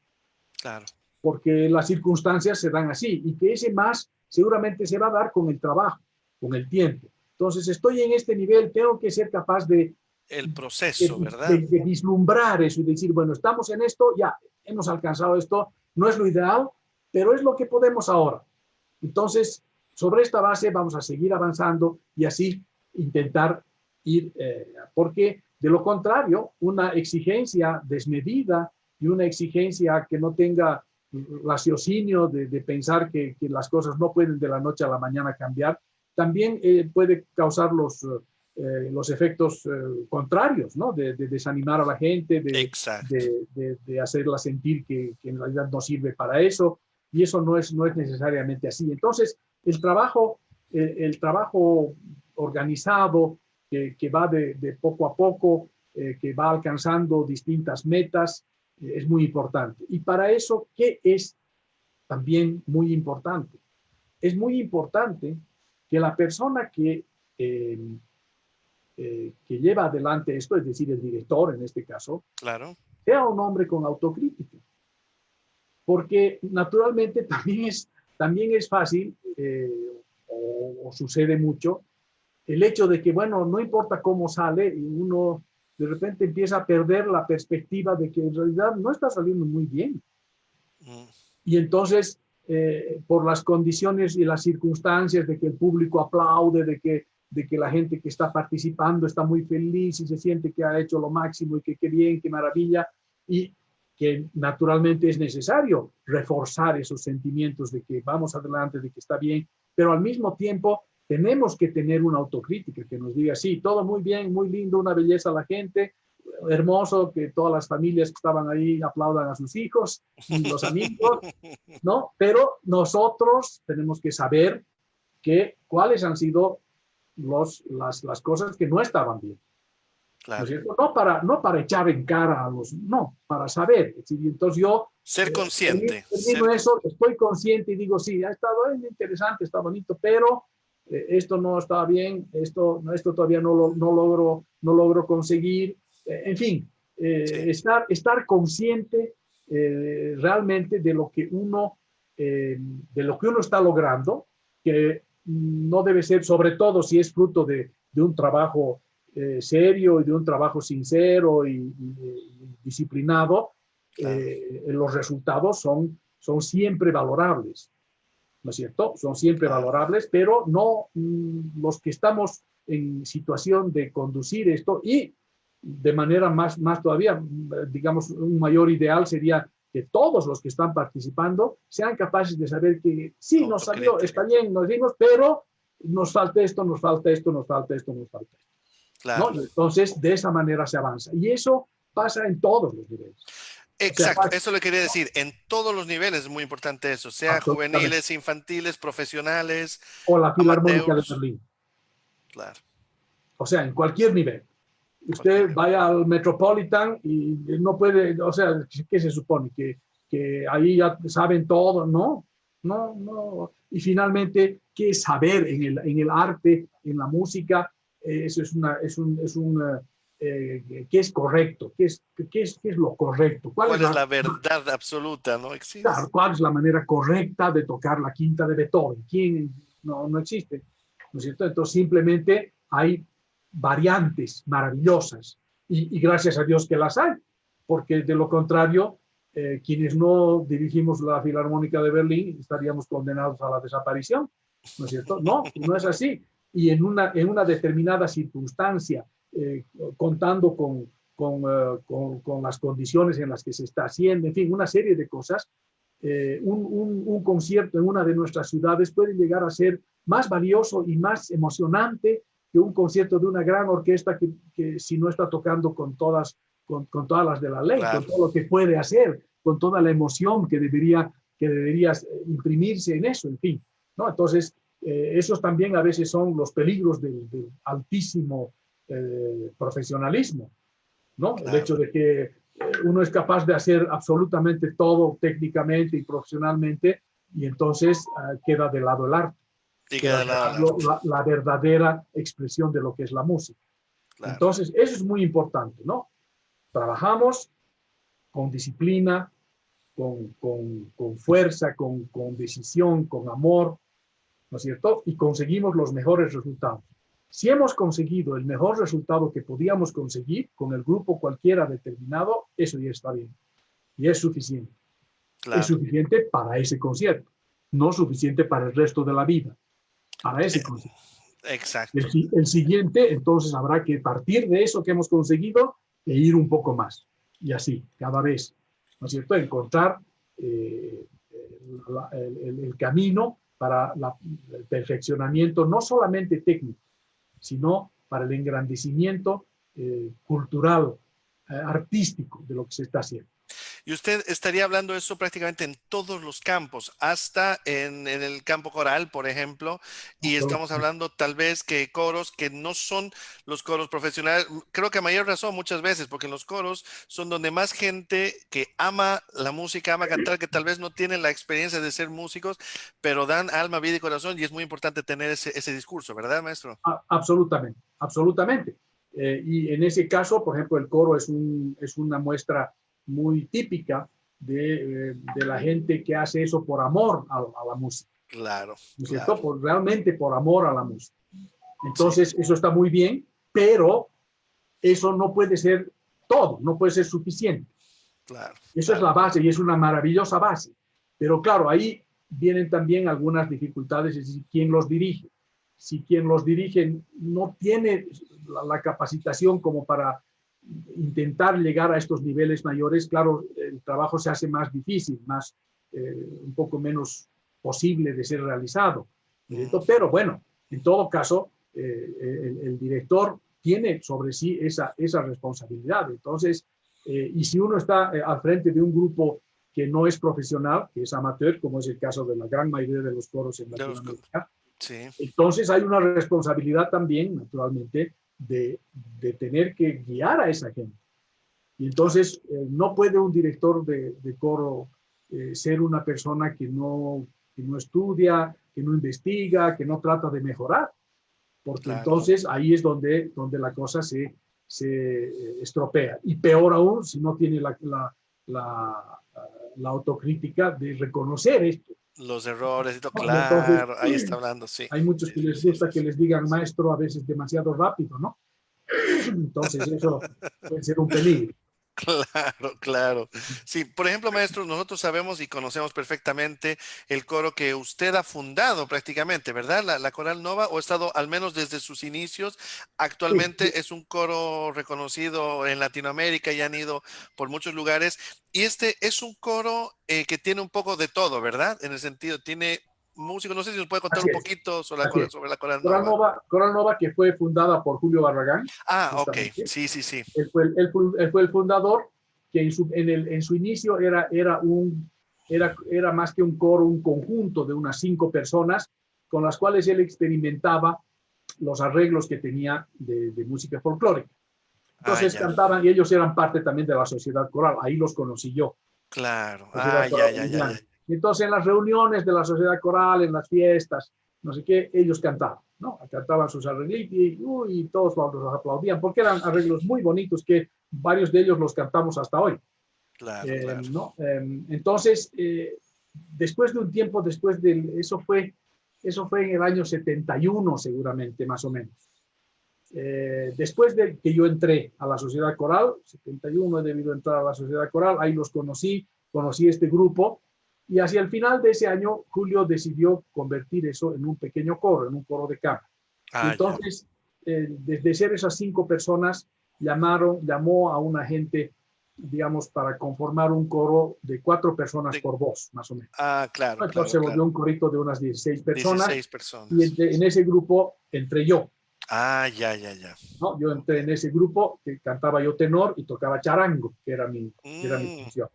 Claro, porque las circunstancias se dan así, y que ese más seguramente se va a dar con el trabajo, con el tiempo. Entonces, estoy en este nivel, tengo que ser capaz el proceso, ¿verdad? de vislumbrar eso y decir, bueno, estamos en esto, ya hemos alcanzado esto, no es lo ideal, pero es lo que podemos ahora. Entonces, sobre esta base vamos a seguir avanzando y así intentar ir, porque de lo contrario, una exigencia desmedida y una exigencia que no tenga raciocinio de pensar que las cosas no pueden de la noche a la mañana cambiar, también puede causar los efectos contrarios, ¿no? De desanimar a la gente, Exacto. de hacerla sentir que en realidad no sirve para eso, y eso no es necesariamente así. Entonces, el trabajo organizado que va de poco a poco, que va alcanzando distintas metas, es muy importante. Y para eso, ¿qué es también muy importante? Es muy importante que la persona que lleva adelante esto, es decir, el director en este caso, Claro, sea un hombre con autocrítica, porque naturalmente también es fácil, o sucede mucho, el hecho de que, bueno, no importa cómo sale, y uno de repente empieza a perder la perspectiva de que en realidad no está saliendo muy bien. mm, Y entonces, por las condiciones y las circunstancias de que el público aplaude, de que la gente que está participando está muy feliz y se siente que ha hecho lo máximo y que qué bien, qué maravilla, y que naturalmente es necesario reforzar esos sentimientos de que vamos adelante, de que está bien, pero al mismo tiempo tenemos que tener una autocrítica que nos diga, sí, todo muy bien, muy lindo, una belleza a la gente, hermoso que todas las familias que estaban ahí aplaudan a sus hijos y los amigos, ¿no? Pero nosotros tenemos que saber cuáles han sido las cosas que no estaban bien, ¿no es claro. cierto? No para echar en cara a no, para saber. Es decir, entonces yo Ser consciente, termino eso, estoy consciente y digo, sí, ha estado interesante, está bonito, pero esto no estaba bien, esto todavía no logro conseguir, en fin, sí, estar consciente realmente de lo que uno de lo que uno está logrando, que no debe ser, sobre todo si es fruto de un trabajo serio y de un trabajo sincero y disciplinado, Claro. los resultados son siempre valorables, ¿no es cierto? Son siempre Claro. valorables, pero no los que estamos en situación de conducir esto y de manera más todavía, digamos, un mayor ideal sería que todos los que están participando sean capaces de saber que sí, nos salió, Autocrítica. está bien, nos dimos, pero nos falta esto, nos falta esto, nos falta esto, nos falta esto. Claro. ¿No? Y entonces, de esa manera se avanza. Y eso pasa en todos los niveles. Exacto, O sea, eso le quería decir. En todos los niveles es muy importante eso, sea absolutamente. juveniles, infantiles, profesionales, O la Filarmónica de amateurs. Berlín. Claro, O sea, en cualquier nivel. cualquier Usted nivel. vaya al Metropolitan y no puede, o sea, ¿qué se supone? Que ahí ya saben todo, ¿no? No, no. Y finalmente, ¿qué es saber en el arte, en la música? Eso ¿qué es correcto? ¿Qué es lo correcto? ¿Cuál es la verdad absoluta? No existe. Claro, cuál es la manera correcta de tocar la quinta de Beethoven? ¿Quién? No existe, ¿no es cierto? Entonces simplemente hay variantes maravillosas y gracias a Dios que las hay, porque de lo contrario, quienes no dirigimos la Filarmónica de Berlín estaríamos condenados a la desaparición, ¿no es cierto? No es así. Y en una determinada circunstancia, contando con las condiciones en las que se está haciendo, en fin, una serie de cosas, un concierto en una de nuestras ciudades puede llegar a ser más valioso y más emocionante que un concierto de una gran orquesta que si no está tocando con todas las de la ley, con Claro. todo lo que puede hacer, con toda la emoción que debería imprimirse en eso, en fin, ¿no? Entonces, esos también a veces son los peligros del altísimo profesionalismo, ¿no? El Claro. hecho de que uno es capaz de hacer absolutamente todo técnicamente y profesionalmente y entonces queda de lado el arte, Y queda queda de al lado del lado arte. la verdadera expresión de lo que es la música. Claro. Entonces, eso es muy importante, ¿no? Trabajamos con disciplina, con fuerza, con decisión, con amor, ¿no es cierto? Y conseguimos los mejores resultados. Si hemos conseguido el mejor resultado que podíamos conseguir con el grupo cualquiera determinado, eso ya está bien. Y es suficiente. Es Claro. suficiente para ese concierto, no suficiente para el resto de la vida, para ese concierto. Exacto. El siguiente, entonces habrá que partir de eso que hemos conseguido e ir un poco más. Y así, cada vez, ¿no es cierto? Encontrar el camino para el perfeccionamiento, no solamente técnico, sino para el engrandecimiento cultural, artístico de lo que se está haciendo. Y usted estaría hablando de eso prácticamente en todos los campos, hasta en el campo coral, por ejemplo, y estamos hablando tal vez que coros que no son los coros profesionales, creo que a mayor razón muchas veces, porque en los coros son donde más gente que ama la música, ama cantar, que tal vez no tienen la experiencia de ser músicos, pero dan alma, vida y corazón, y es muy importante tener ese discurso, ¿verdad, maestro? Absolutamente, absolutamente. Y en ese caso, por ejemplo, el coro es una muestra muy típica de la gente que hace eso por amor a la música, Claro, ¿no es claro, cierto? Realmente por amor a la música. sí, Entonces, eso está muy bien, pero eso no puede ser todo, no puede ser suficiente. claro, Eso es claro. la base y es una maravillosa base. Pero claro, ahí vienen también algunas dificultades, es decir, quién los dirige. Si quien los dirige no tiene la capacitación como para intentar llegar a estos niveles mayores, claro, el trabajo se hace más difícil, un poco menos posible de ser realizado. Mm, Pero bueno, en todo caso, el director tiene sobre sí esa responsabilidad. Entonces, y si uno está al frente de un grupo que no es profesional, que es amateur, como es el caso de la gran mayoría de los coros en de los Latinoamérica, sí, entonces hay una responsabilidad también, naturalmente, de tener que guiar a esa gente. Y claro, entonces no puede un director de coro ser una persona que no estudia, que no investiga, que no trata de mejorar, porque claro. entonces ahí es donde la cosa se estropea. Y peor aún si no tiene la autocrítica de reconocer esto Los errores y todo, ¿no? Y entonces claro, ahí está hablando, sí. hay muchos Sí, que sí, les sí, gusta sí, que sí. les digan maestro a veces demasiado rápido, ¿no? Entonces eso puede ser un peligro. Claro, claro. Sí, por ejemplo, maestro, nosotros sabemos y conocemos perfectamente el coro que usted ha fundado prácticamente, ¿verdad? La Coral Nova, o ha estado al menos desde sus inicios. Sí, Actualmente es un coro reconocido en Latinoamérica y han ido por muchos lugares. Y este es un coro que tiene un poco de todo, ¿verdad? En el sentido, tiene músicos, no sé si nos puede contar así un es, poquito así es. sobre la Coral Nova. Coral Nova que fue fundada por Julio Barragán, Ah, ok, justamente. sí, sí, sí. Él fue el fundador, que en su inicio era más que un coro, un conjunto de unas 5 personas con las cuales él experimentaba los arreglos que tenía de música folclórica. Ah, Entonces ya, cantaban y ellos eran parte también de la sociedad coral, ahí los conocí yo, claro. sociedad Ah, ya, coral ya, ya, ya. boliviana. Entonces en las reuniones de la sociedad coral, en las fiestas, no sé qué, ellos cantaban, ¿no? Cantaban sus arreglitos y todos los aplaudían, porque eran arreglos muy bonitos que varios de ellos los cantamos hasta hoy. Claro, claro. ¿No? Entonces, después de un tiempo, eso fue en el año 71 seguramente, más o menos. Después de que yo entré a la Sociedad Coral, 71 he debido entrar a la Sociedad Coral, ahí los conocí este grupo, y hacia el final de ese año, Julio decidió convertir eso en un pequeño coro, en un coro de cámara. Y Ah, ya. entonces, desde ser esas 5 personas, llamó a una gente, digamos, para conformar un coro de 4 personas De- por voz, más o menos. claro, Entonces claro, se volvió claro. un corito de unas 16 personas 16 y personas. en ese grupo entré yo. Ah, ya, ya, ya. ¿No? Yo Ok. entré en ese grupo que cantaba yo tenor y tocaba charango, que era mi Mm, función.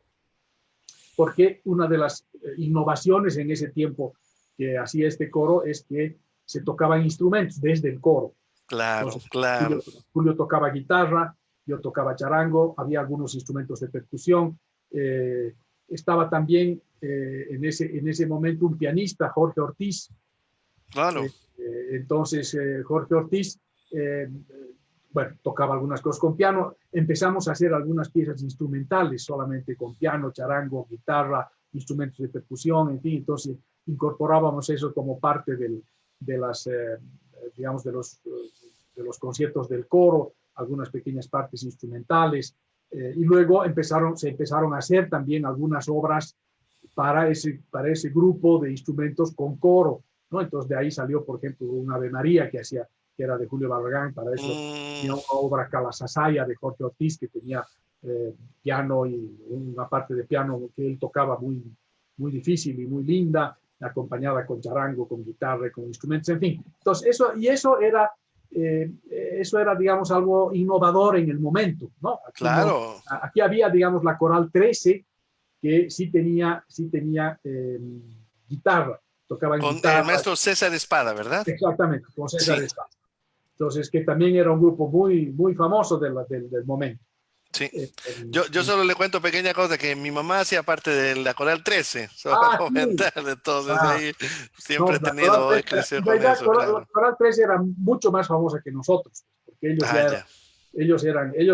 Porque una de las innovaciones en ese tiempo que hacía este coro es que se tocaban instrumentos desde el coro. claro, Entonces, claro. Julio tocaba guitarra, yo tocaba charango, había algunos instrumentos de percusión. Estaba también en ese momento un pianista, Jorge Ortiz. Claro. Entonces, Jorge Ortiz, eh, bueno, tocaba algunas cosas con piano. Empezamos a hacer algunas piezas instrumentales solamente con piano, charango, guitarra, instrumentos de percusión, en fin. Entonces, incorporábamos eso como parte de las, digamos, de los conciertos del coro, algunas pequeñas partes instrumentales. Y luego se empezaron a hacer también algunas obras para ese grupo de instrumentos con coro, ¿no? Entonces de ahí salió, por ejemplo, un Ave María que era de Julio Barragán, para eso Mm, tenía una obra Calasasaya de Jorge Ortiz que tenía piano y una parte de piano que él tocaba muy difícil y muy linda, acompañada con charango, con guitarra, con instrumentos, en fin. Entonces eso era, digamos, algo innovador en el momento, ¿no? Aquí no, claro. aquí había, digamos, la Coral 13, que sí tenía guitarra, tocaban Con el guitarra, maestro César Espada, ¿verdad? exactamente, con César Sí, Espada. Entonces, que también era un grupo muy famoso del momento. sí. Eh, Yo solo le cuento pequeña cosa, que mi mamá hacía parte de la Coral 13, solo para sí, comentar. Entonces, de ah, ahí no, siempre he tenido, he crecido en con realidad eso, La claro. Coral 13 era mucho más famosa que nosotros, porque Ah, ya. ellos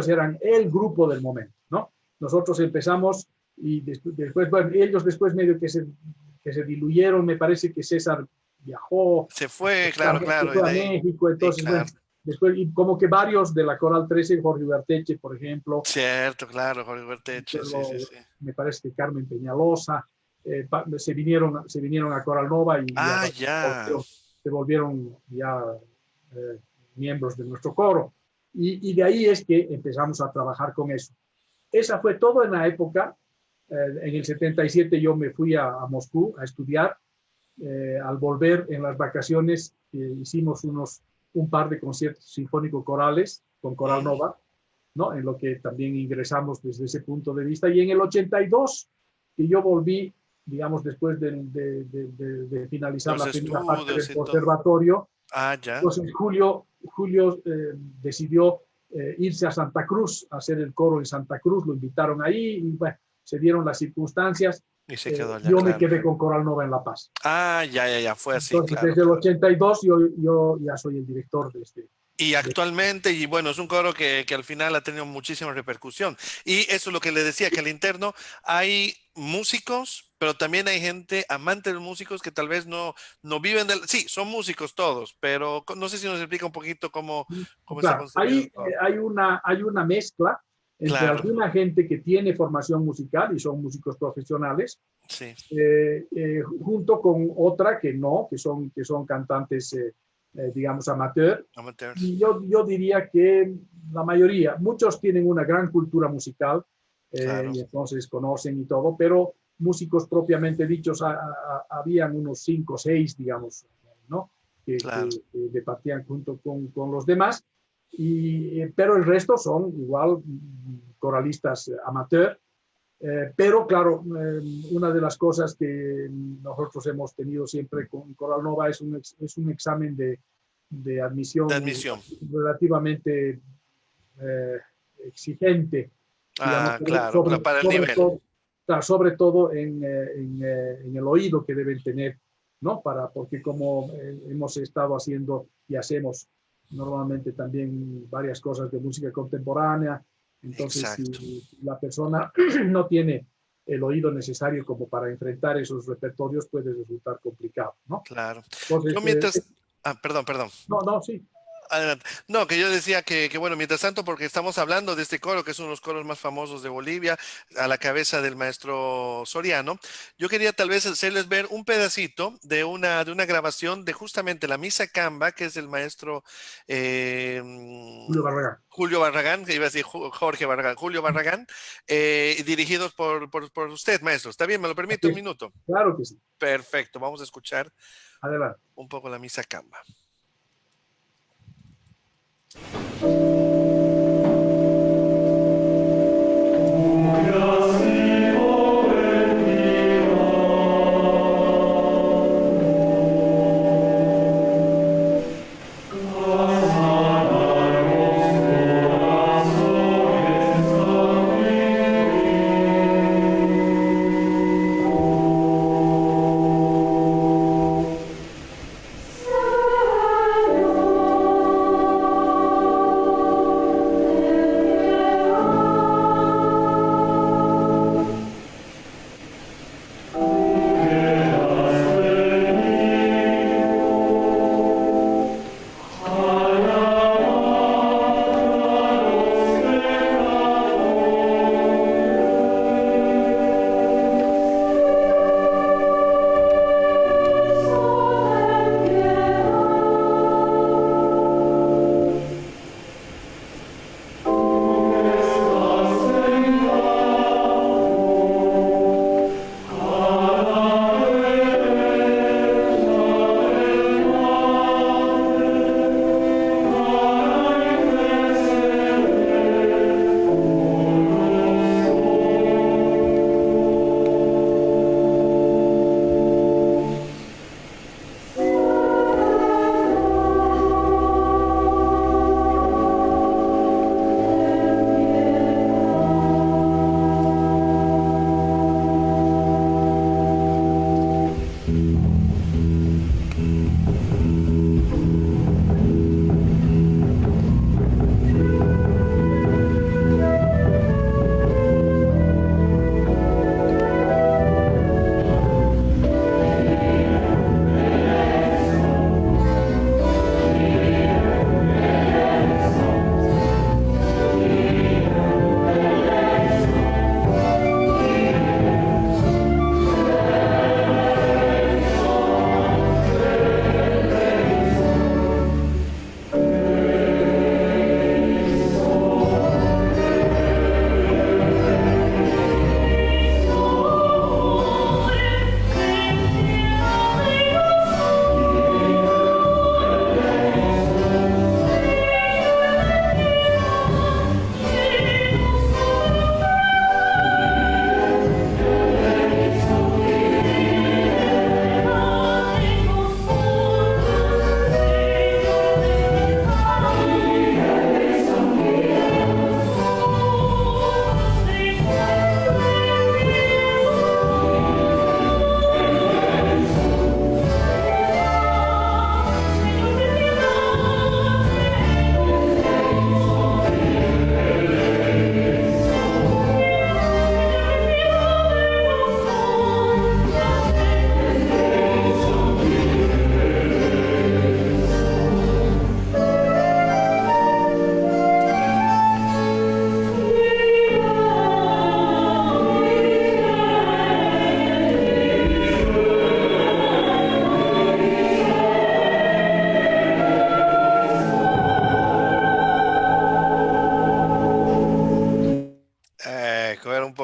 eran el grupo del momento, ¿no? Nosotros empezamos y después, bueno, ellos después medio que se diluyeron, me parece que César viajó, Se fue, claro, se claro, y fue a de ahí, México, y entonces, bueno, claro. después, y como que varios de la Coral 13, Jorge Ugarteche, por ejemplo, Cierto, claro, Jorge Berteche, sí, sí, luego, sí. me parece que Carmen Peñalosa, se vinieron a Coral Nova y ya Ah, ya. se volvieron ya eh, miembros de nuestro coro. Y de ahí es que empezamos a trabajar con eso. Esa fue todo en la época. En el 77 yo me fui a Moscú a estudiar. Al volver en las vacaciones hicimos un par de conciertos sinfónicos corales con Coral Mm, Nova, ¿no? En lo que también ingresamos desde ese punto de vista. Y en el 82, que yo volví, digamos, después de de finalizar los la primera parte estudios del y todo. conservatorio, Ah, ya. entonces Julio decidió irse a Santa Cruz, a hacer el coro en Santa Cruz, lo invitaron ahí y bueno, se dieron las circunstancias. Y se quedó allá, Yo me claro. quedé con Coral Nova en La Paz. Ah, ya, ya, ya, fue así, Entonces, claro, desde el claro. 82 yo ya soy el director de este. Y De, actualmente, y bueno, es un coro que al final ha tenido muchísima repercusión. Y eso es lo que le decía, que al interno hay músicos pero también hay gente amante de los músicos que tal vez no viven del... Sí, son músicos todos, pero no sé si nos explica un poquito cómo está Claro, concebido ahí todo. hay una mezcla entre Claro, alguna gente que tiene formación musical y son músicos profesionales, sí, junto con otra que no, que son cantantes, digamos, amateur. amateurs, Y yo diría que la mayoría, muchos tienen una gran cultura musical claro, y entonces conocen y todo, pero músicos propiamente dichos habían unos 5 o 6, digamos, ¿no? claro, Que departían junto con los demás, pero el resto son igual coralistas amateur. Pero claro, una de las cosas que nosotros hemos tenido siempre con Coral Nova es un examen de de admisión admisión. relativamente exigente, digamos, Ah, claro, para el nivel. sobre todo en el oído que deben tener, ¿no? Porque como hemos estado haciendo y hacemos normalmente también varias cosas de música contemporánea, entonces Exacto, si la persona no tiene el oído necesario como para enfrentar esos repertorios, puede resultar complicado, ¿no? claro. Yo Entonces, mientras... perdón. no, no, sí, Adelante. No, que yo decía que, bueno, mientras tanto, porque estamos hablando de este coro, que es uno de los coros más famosos de Bolivia, a la cabeza del maestro Soriano, yo quería tal vez hacerles ver un pedacito de una grabación de justamente la Misa Camba, que es del maestro Julio Barragán. Julio Barragán, que iba a decir Jorge Barragán, Julio Barragán, dirigidos por usted, maestro. ¿Está bien? ¿Me lo permite Así un es. minuto? Claro que sí. Perfecto, vamos a escuchar Adelante. un poco la Misa Camba.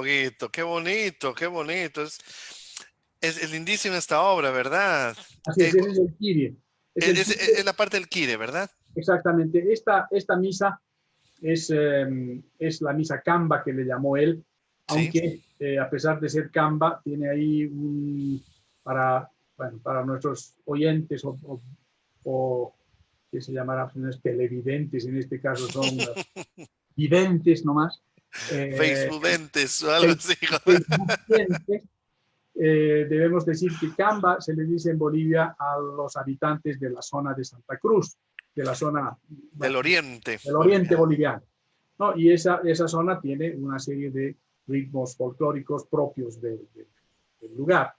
poquito. Qué bonito, qué bonito. Es lindísima esta obra, ¿verdad? Así es, ese es el Kyrie. Es el Es Kyrie, la parte del Kire, ¿verdad? exactamente. Esta misa es la misa Camba que le llamó él, Sí, aunque a pesar de ser Camba, tiene ahí para, bueno, para nuestros oyentes o que se llamará pues, televidentes, en este caso son videntes nomás, eh, Facebookentes o algo así. facebookientes, debemos decir que Camba se le dice en Bolivia a los habitantes de la zona de Santa Cruz, de la zona, Del bueno, oriente del oriente boliviano. boliviano, ¿no? Y esa zona tiene una serie de ritmos folclóricos propios del lugar,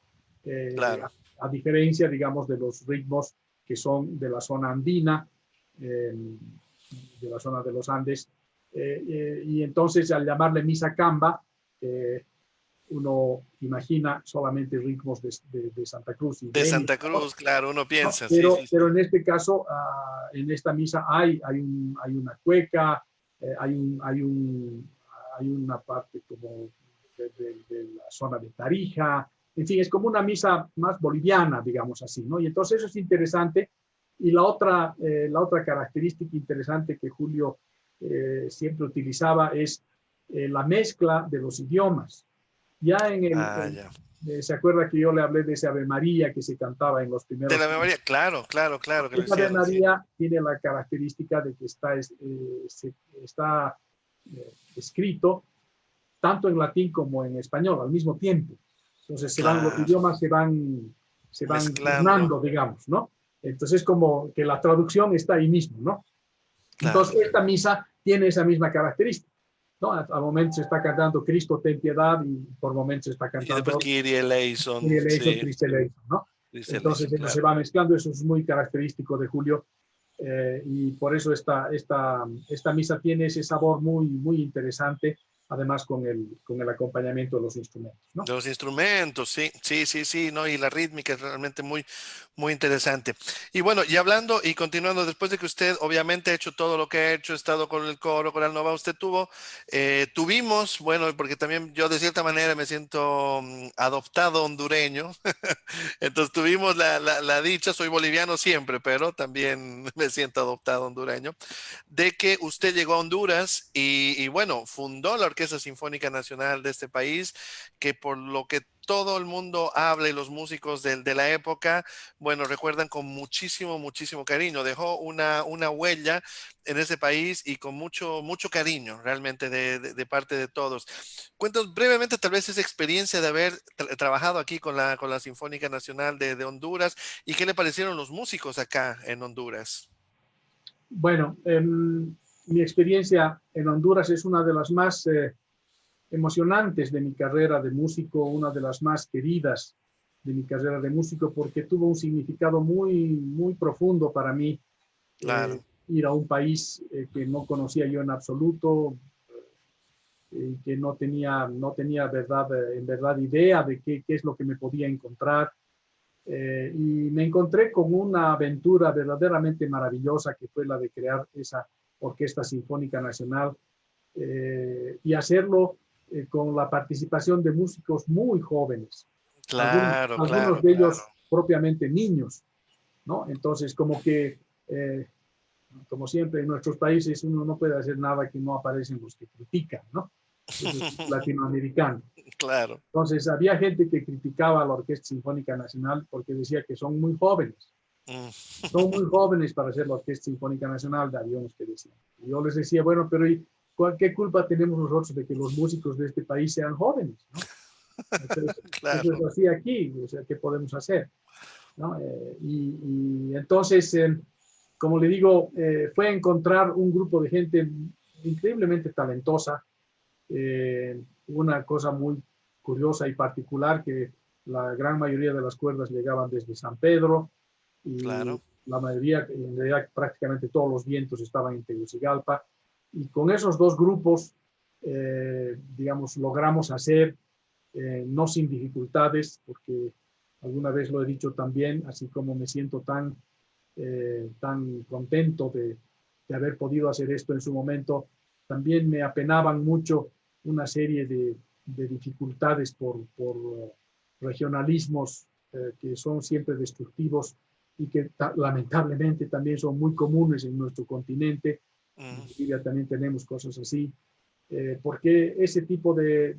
eh, Claro. a diferencia, digamos, de los ritmos que son de la zona andina, de la zona de los Andes, y entonces al llamarle misa camba, uno imagina solamente ritmos de Santa Cruz De isleños, Santa Cruz, claro, uno ¿no? piensa, sí, sí, Pero sí. en este caso, en esta misa hay una cueca, hay una parte como de la zona de Tarija, en fin, es como una misa más boliviana, digamos así, ¿no? Y entonces eso es interesante. Y la otra característica interesante que Julio siempre utilizaba es la mezcla de los idiomas. Ya Ah, ya. ¿se acuerda que yo le hablé de ese Ave María que se cantaba en los De primeros la tiempos? memoria, claro, claro, claro que lo Esa Ave hicieron, sí. María tiene la característica de que está escrito tanto en latín como en español al mismo tiempo. Entonces los Claro, idiomas se van mezclando, turnando, digamos, ¿no? Entonces es como que la traducción está ahí mismo, ¿no? claro. Entonces esta misa tiene esa misma característica, ¿no? Al momento se está cantando Cristo ten piedad y por momentos se está Y después cantando Kyrie eleison, Kyrie eleison, sí, Christe eleison, ¿no? dice Entonces eleison, eso se claro. va mezclando, eso es muy característico de Julio, y por eso esta misa tiene ese sabor muy, muy interesante, además con el acompañamiento de los instrumentos, ¿no? De los instrumentos, sí, sí, sí, sí, no, y la rítmica es realmente muy, muy interesante. Y bueno, y hablando y continuando, después de que usted obviamente ha hecho todo lo que ha hecho, ha estado con el coro, con la Nova, tuvimos, bueno, porque también yo de cierta manera me siento adoptado hondureño, entonces tuvimos la dicha, soy boliviano siempre, pero también me siento adoptado hondureño, de que usted llegó a Honduras y bueno, fundó la Orquesta Sinfónica Nacional de este país, que por lo que todo el mundo habla y los músicos de la época, bueno, recuerdan con muchísimo, muchísimo cariño. Dejó una huella en ese país y con mucho, mucho cariño realmente de parte de todos. Cuéntanos brevemente tal vez esa experiencia de haber trabajado aquí con la Sinfónica Nacional de Honduras y qué le parecieron los músicos acá en Honduras. Bueno, mi experiencia en Honduras es una de las más emocionantes de mi carrera de músico, una de las más queridas de mi carrera de músico, porque tuvo un significado muy, muy profundo para mí, Claro, ir a un país que no conocía yo en absoluto, que no tenía verdad, en verdad idea de qué es lo que me podía encontrar. Y me encontré con una aventura verdaderamente maravillosa que fue la de crear esa Orquesta Sinfónica Nacional, y hacerlo con la participación de músicos muy jóvenes, claro, algunos claro, de claro. ellos propiamente niños, ¿no? Entonces, como siempre en nuestros países, uno no puede hacer nada que no aparecen los que critican, ¿no? Eso es latinoamericano. Claro. Entonces, había gente que criticaba a la Orquesta Sinfónica Nacional porque decía que Mm. son muy jóvenes para hacer la Orquesta Sinfónica Nacional, había unos que decían. Y yo les decía, bueno, pero ¿qué culpa tenemos nosotros de que los músicos de este país sean jóvenes, ¿no? Entonces, eso es Claro. así aquí, o sea, ¿qué podemos hacer? ¿No? Y entonces, como le digo, fue encontrar un grupo de gente increíblemente talentosa, una cosa muy curiosa y particular que la gran mayoría de las cuerdas llegaban desde San Pedro y Claro. la mayoría, en realidad prácticamente todos los vientos estaban en Tegucigalpa, y con esos dos grupos, digamos, logramos hacer, no sin dificultades, porque alguna vez lo he dicho también, así como me siento tan contento de haber podido hacer esto en su momento, también me apenaban mucho una serie de dificultades por regionalismos que son siempre destructivos y que lamentablemente también son muy comunes en nuestro continente. En Bolivia también tenemos cosas así, porque ese tipo de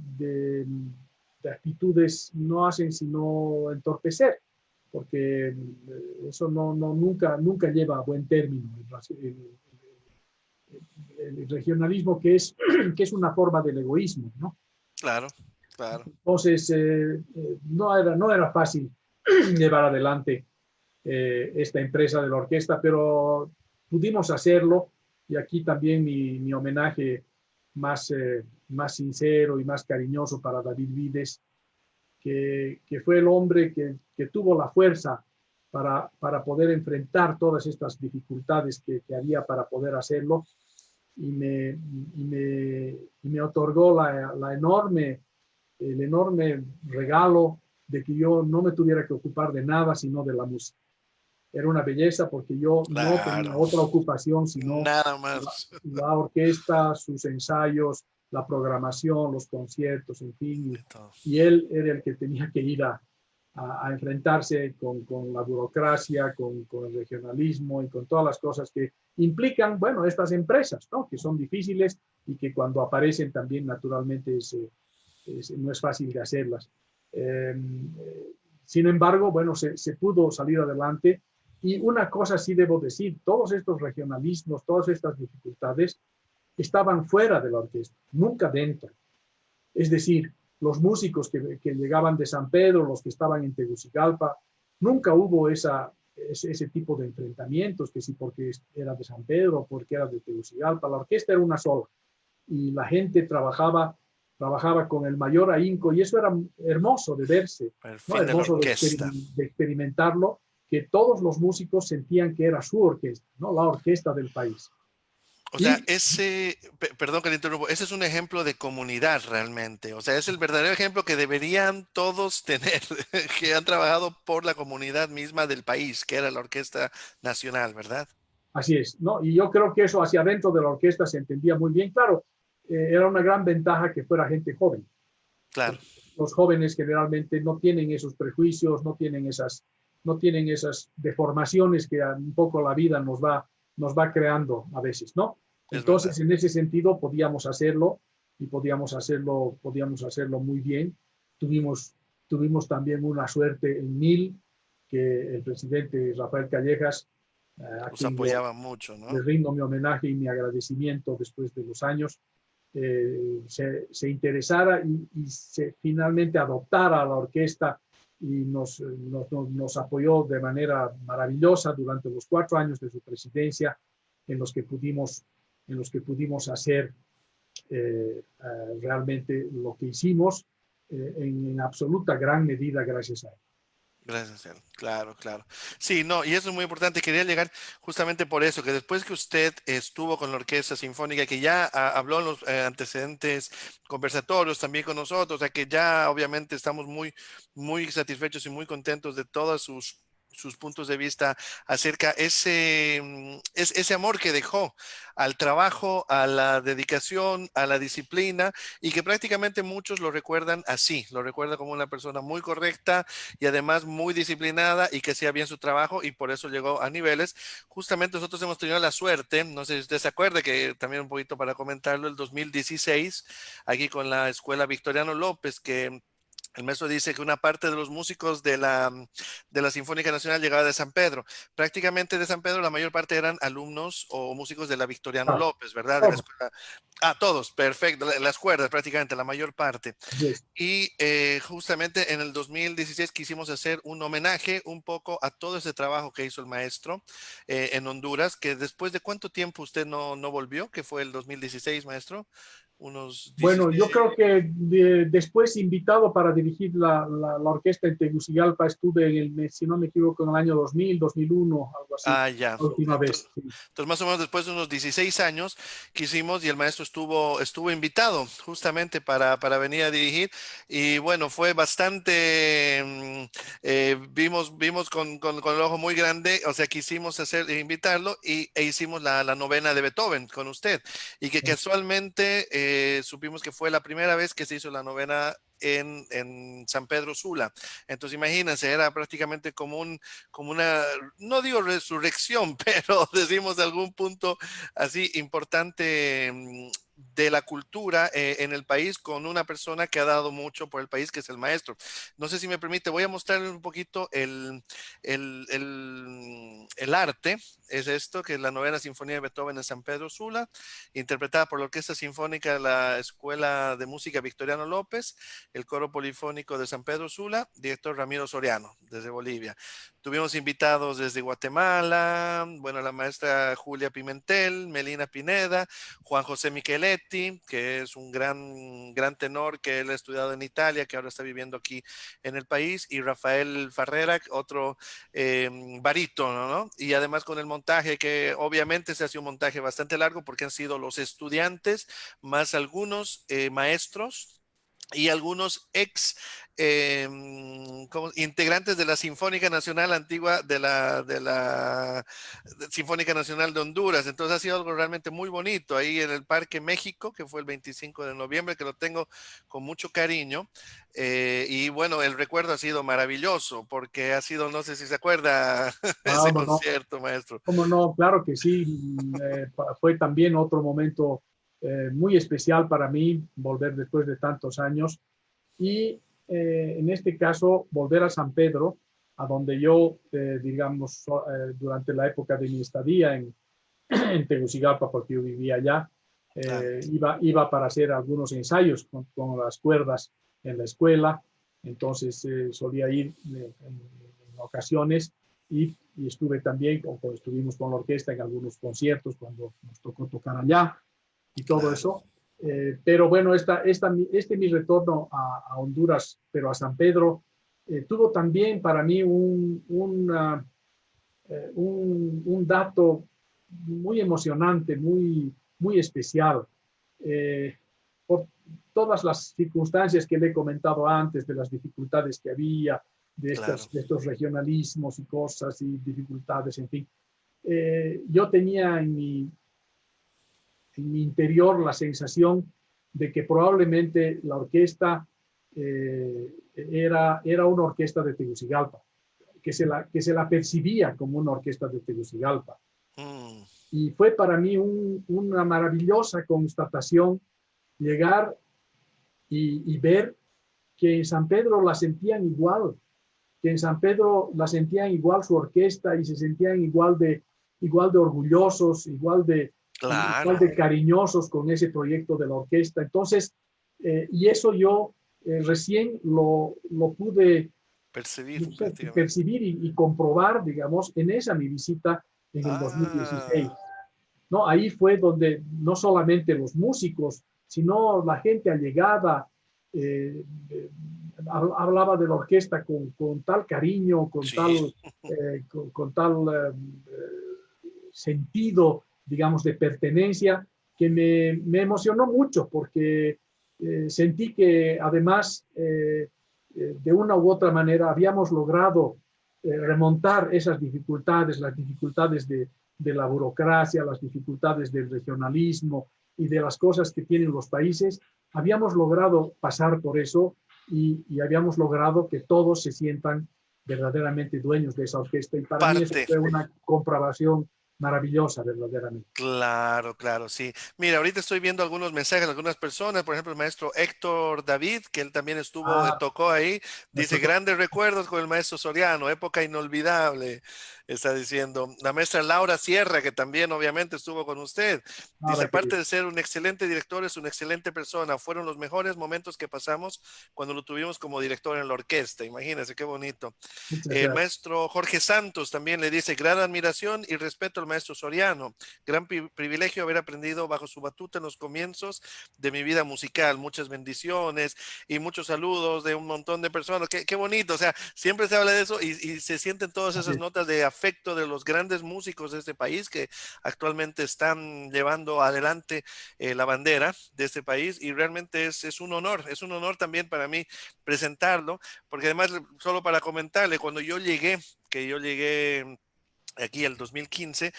actitudes no hacen sino entorpecer, porque eso nunca lleva a buen término el regionalismo, que es una forma del egoísmo, ¿no? Claro, claro. Entonces, no era fácil llevar adelante esta empresa de la orquesta, pero pudimos hacerlo, y aquí también mi homenaje más sincero y más cariñoso para David Vides, que fue el hombre que tuvo la fuerza para poder enfrentar todas estas dificultades que había para poder hacerlo, y me otorgó el enorme regalo de que yo no me tuviera que ocupar de nada sino de la música. Era una belleza porque yo no tenía Claro, otra ocupación sino nada la, más. la orquesta, sus ensayos, la programación, los conciertos, en fin. De todo. Y él era el que tenía que ir a enfrentarse con la burocracia, con el regionalismo y con todas las cosas que implican, bueno, estas empresas, ¿no? Que son difíciles y que cuando aparecen también naturalmente no es fácil de hacerlas. Eh, Sin embargo, bueno, se pudo salir adelante. Y una cosa sí debo decir, todos estos regionalismos, todas estas dificultades estaban fuera de la orquesta, nunca dentro. Es decir, los músicos que llegaban de San Pedro, los que estaban en Tegucigalpa, nunca hubo ese tipo de enfrentamientos, que sí porque era de San Pedro, porque era de Tegucigalpa. La orquesta era una sola y la gente trabajaba con el mayor ahínco, y eso era hermoso de verse, El ¿no? fin de la Hermoso orquesta. de experimentarlo, que todos los músicos sentían que era su orquesta, ¿no? La orquesta del país. O sea, Y perdón que le interrumpo, ese es un ejemplo de comunidad realmente. O sea, es el verdadero ejemplo que deberían todos tener, que han trabajado por la comunidad misma del país, que era la Orquesta Nacional, ¿verdad? así es, ¿no? Y yo creo que eso hacia adentro de la orquesta se entendía muy bien. Claro, era una gran ventaja que fuera gente joven, Claro, porque los jóvenes generalmente no tienen esos prejuicios, no tienen esas deformaciones que un poco la vida nos va creando a veces, ¿no? es verdad. Entonces, en ese sentido, podíamos hacerlo, y podíamos hacerlo muy bien. Tuvimos también una suerte en Mil, que el presidente Rafael Callejas, a Los quien apoyaban mucho, le ¿no? rindo mi homenaje y mi agradecimiento después de los años, se interesara y finalmente adoptara a la orquesta, y nos apoyó de manera maravillosa durante los 4 años de su presidencia, en los que pudimos hacer realmente lo que hicimos, en absoluta gran medida gracias a él. Gracias a él. Claro, claro. Sí, no, y eso es muy importante. Quería llegar justamente por eso, que después que usted estuvo con la Orquesta Sinfónica, que ya habló en los antecedentes conversatorios también con nosotros, o sea que ya obviamente estamos muy, muy satisfechos y muy contentos de todos sus puntos de vista acerca ese amor que dejó al trabajo, a la dedicación, a la disciplina, y que prácticamente muchos lo recuerdan así, lo recuerdan como una persona muy correcta y además muy disciplinada y que hacía bien su trabajo, y por eso llegó a niveles. Justamente nosotros hemos tenido la suerte, no sé si usted se acuerda, que también un poquito para comentarlo, el 2016, aquí con la Escuela Victoriano López, que el maestro dice que una parte de los músicos de la Sinfónica Nacional llegaba de San Pedro. Prácticamente de San Pedro la mayor parte eran alumnos o músicos de la Victoriano Ah, López, ¿verdad? De la todo, escuela. Ah, todos, perfecto. Las cuerdas prácticamente, la mayor parte. yes. Y justamente en el 2016 quisimos hacer un homenaje un poco a todo ese trabajo que hizo el maestro en Honduras, que después de cuánto tiempo usted no volvió, que fue el 2016, maestro, unos Bueno, 16. yo creo que después invitado para dirigir la orquesta en Tegucigalpa, estuve si no me equivoco, en el año 2000, 2001, algo así, Ah, ya. la última Entonces, vez. Sí. entonces, más o menos después de unos 16 años que hicimos, y el maestro estuvo invitado justamente para venir a dirigir. Y bueno, fue bastante, vimos con el ojo muy grande, o sea, quisimos invitarlo, e hicimos la novena de Beethoven con usted. Y que casualmente supimos que fue la primera vez que se hizo la novena en San Pedro Sula. Entonces imagínense, era prácticamente como una, no digo resurrección, pero decimos de algún punto así importante de la cultura en el país con una persona que ha dado mucho por el país, que es el maestro. No sé si me permite, voy a mostrarles un poquito el arte. Es esto, que es la novena sinfonía de Beethoven en San Pedro Sula, interpretada por la Orquesta Sinfónica de la Escuela de Música Victoriano López, el Coro Polifónico de San Pedro Sula, director Ramiro Soriano, desde Bolivia. Tuvimos invitados desde Guatemala, bueno, la maestra Julia Pimentel, Melina Pineda, Juan José Micheletti, que es un gran tenor que él ha estudiado en Italia, que ahora está viviendo aquí en el país, y Rafael Farrera, otro barítono, ¿no? Y además con el montaje, que obviamente se hace un montaje bastante largo porque han sido los estudiantes más algunos maestros y algunos eh, integrantes de la Sinfónica Nacional Antigua de la Sinfónica Nacional de Honduras. Entonces ha sido algo realmente muy bonito ahí en el Parque México, que fue el 25 de noviembre, que lo tengo con mucho cariño. Y bueno, el recuerdo ha sido maravilloso porque ha sido, no sé si se acuerda, Ah, ese no, concierto, maestro. cómo no, claro que sí. Fue también otro momento muy especial para mí volver después de tantos años y en este caso volver a San Pedro, a donde yo, digamos, durante la época de mi estadía en Tegucigalpa, porque yo vivía allá, Claro, iba para hacer algunos ensayos con las cuerdas en la escuela, entonces solía ir en ocasiones y estuve también, o estuvimos con la orquesta en algunos conciertos cuando nos tocó tocar allá y todo claro. eso. Pero bueno, este mi retorno a Honduras, pero a San Pedro, tuvo también para mí un dato muy emocionante, muy especial, por todas las circunstancias que le he comentado antes, de las dificultades que había, Claro. de estos regionalismos y cosas y dificultades, en fin. Yo tenía en mi interior la sensación de que probablemente la orquesta era una orquesta de Tegucigalpa, que se la percibía como una orquesta de Tegucigalpa. Mm, Y fue para mí una maravillosa constatación llegar y ver que en San Pedro la sentían igual, que en San Pedro la sentían igual su orquesta y se sentían igual de orgullosos, igual claro. de cariñosos con ese proyecto de la orquesta. Entonces, y eso yo recién lo pude Percibir, prácticamente. percibir y comprobar, digamos, en esa mi visita en el 2016. Ah, ¿No? Ahí fue donde no solamente los músicos, sino la gente allegada eh, eh, hablaba de la orquesta con tal cariño, sí. con tal sentido, digamos, de pertenencia, que me emocionó mucho porque sentí que además, de una u otra manera, habíamos logrado remontar esas dificultades, las dificultades de la burocracia, las dificultades del regionalismo y de las cosas que tienen los países, habíamos logrado pasar por eso y habíamos logrado que todos se sientan verdaderamente dueños de esa orquesta. Y para mí eso Parte. fue una comprobación maravillosa, verdaderamente. Claro, claro, sí. Mira, ahorita estoy viendo algunos mensajes de algunas personas, por ejemplo, el maestro Héctor David, que él también estuvo, Ah, tocó ahí, dice, nuestro, grandes recuerdos con el maestro Soriano, época inolvidable, está diciendo. La maestra Laura Sierra, que también obviamente estuvo con usted, dice, nada, aparte querido. de ser un excelente director, es una excelente persona, fueron los mejores momentos que pasamos cuando lo tuvimos como director en la orquesta, imagínense qué bonito. Muchas El gracias. maestro Jorge Santos también le dice gran admiración y respeto al maestro Soriano. Gran privilegio haber aprendido bajo su batuta en los comienzos de mi vida musical. Muchas bendiciones y muchos saludos de un montón de personas. Qué bonito. O sea, siempre se habla de eso y se sienten todas esas Así, notas de afecto de los grandes músicos de este país que actualmente están llevando adelante la bandera de este país y realmente es un honor también para mí presentarlo porque además, solo para comentarle, cuando yo llegué, que yo llegué aquí el 2015,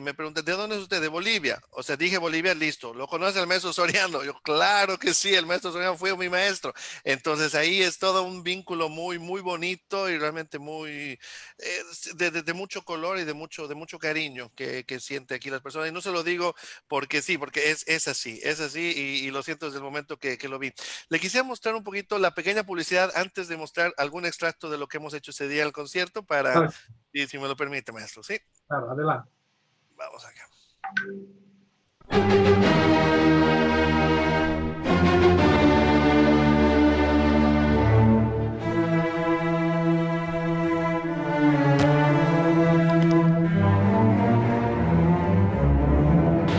me preguntan, ¿de dónde es usted? De Bolivia. O sea, dije Bolivia, listo. ¿Lo conoce el maestro Soriano? Yo, claro que sí, el maestro Soriano fue mi maestro. Entonces ahí es todo un vínculo muy, muy bonito y realmente muy, de mucho color y de mucho cariño que siente aquí las personas. Y no se lo digo porque sí, porque es así y lo siento desde el momento que lo vi. Le quisiera mostrar un poquito la pequeña publicidad antes de mostrar algún extracto de lo que hemos hecho ese día en el concierto para Claro, y si me lo permite, maestro, sí. claro, adelante. Vamos acá.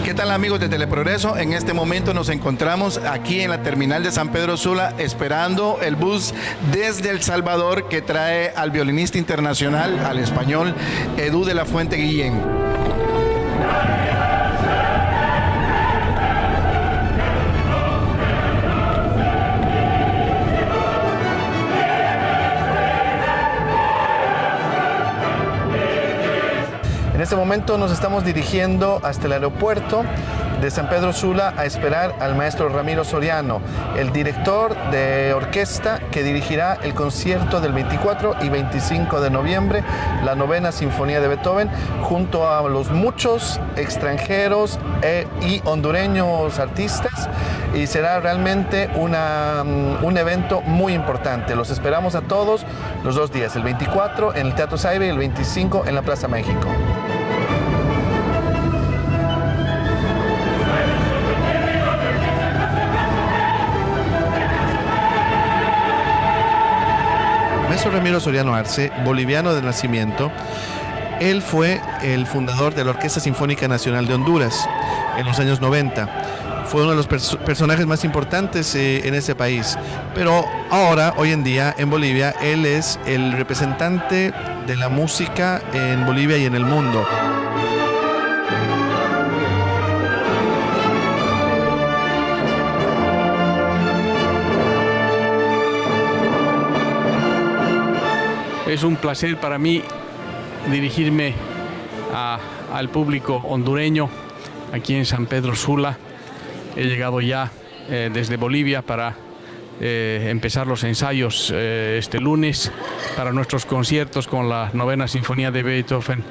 ¿Qué tal amigos de Teleprogreso? En este momento nos encontramos aquí en la terminal de San Pedro Sula esperando el bus desde El Salvador que trae al violinista internacional, al español, Edu de la Fuente Guillén. En este momento nos estamos dirigiendo hasta el aeropuerto de San Pedro Sula a esperar al maestro Ramiro Soriano, el director de orquesta que dirigirá el concierto del 24 y 25 de noviembre, la novena Sinfonía de Beethoven, junto a los muchos extranjeros y hondureños artistas, y será realmente un evento muy importante. Los esperamos a todos los 2 días, el 24 en el Teatro Saibe y el 25 en la Plaza México. Maestro Ramiro Soriano Arce, boliviano de nacimiento, él fue el fundador de la Orquesta Sinfónica Nacional de Honduras en los años 90. Fue uno de los personajes más importantes en ese país. Pero ahora, hoy en día, en Bolivia, él es el representante de la música en Bolivia y en el mundo. Es un placer para mí dirigirme al público hondureño aquí en San Pedro Sula. He llegado ya desde Bolivia para empezar los ensayos este lunes para nuestros conciertos con la novena Sinfonía de Beethoven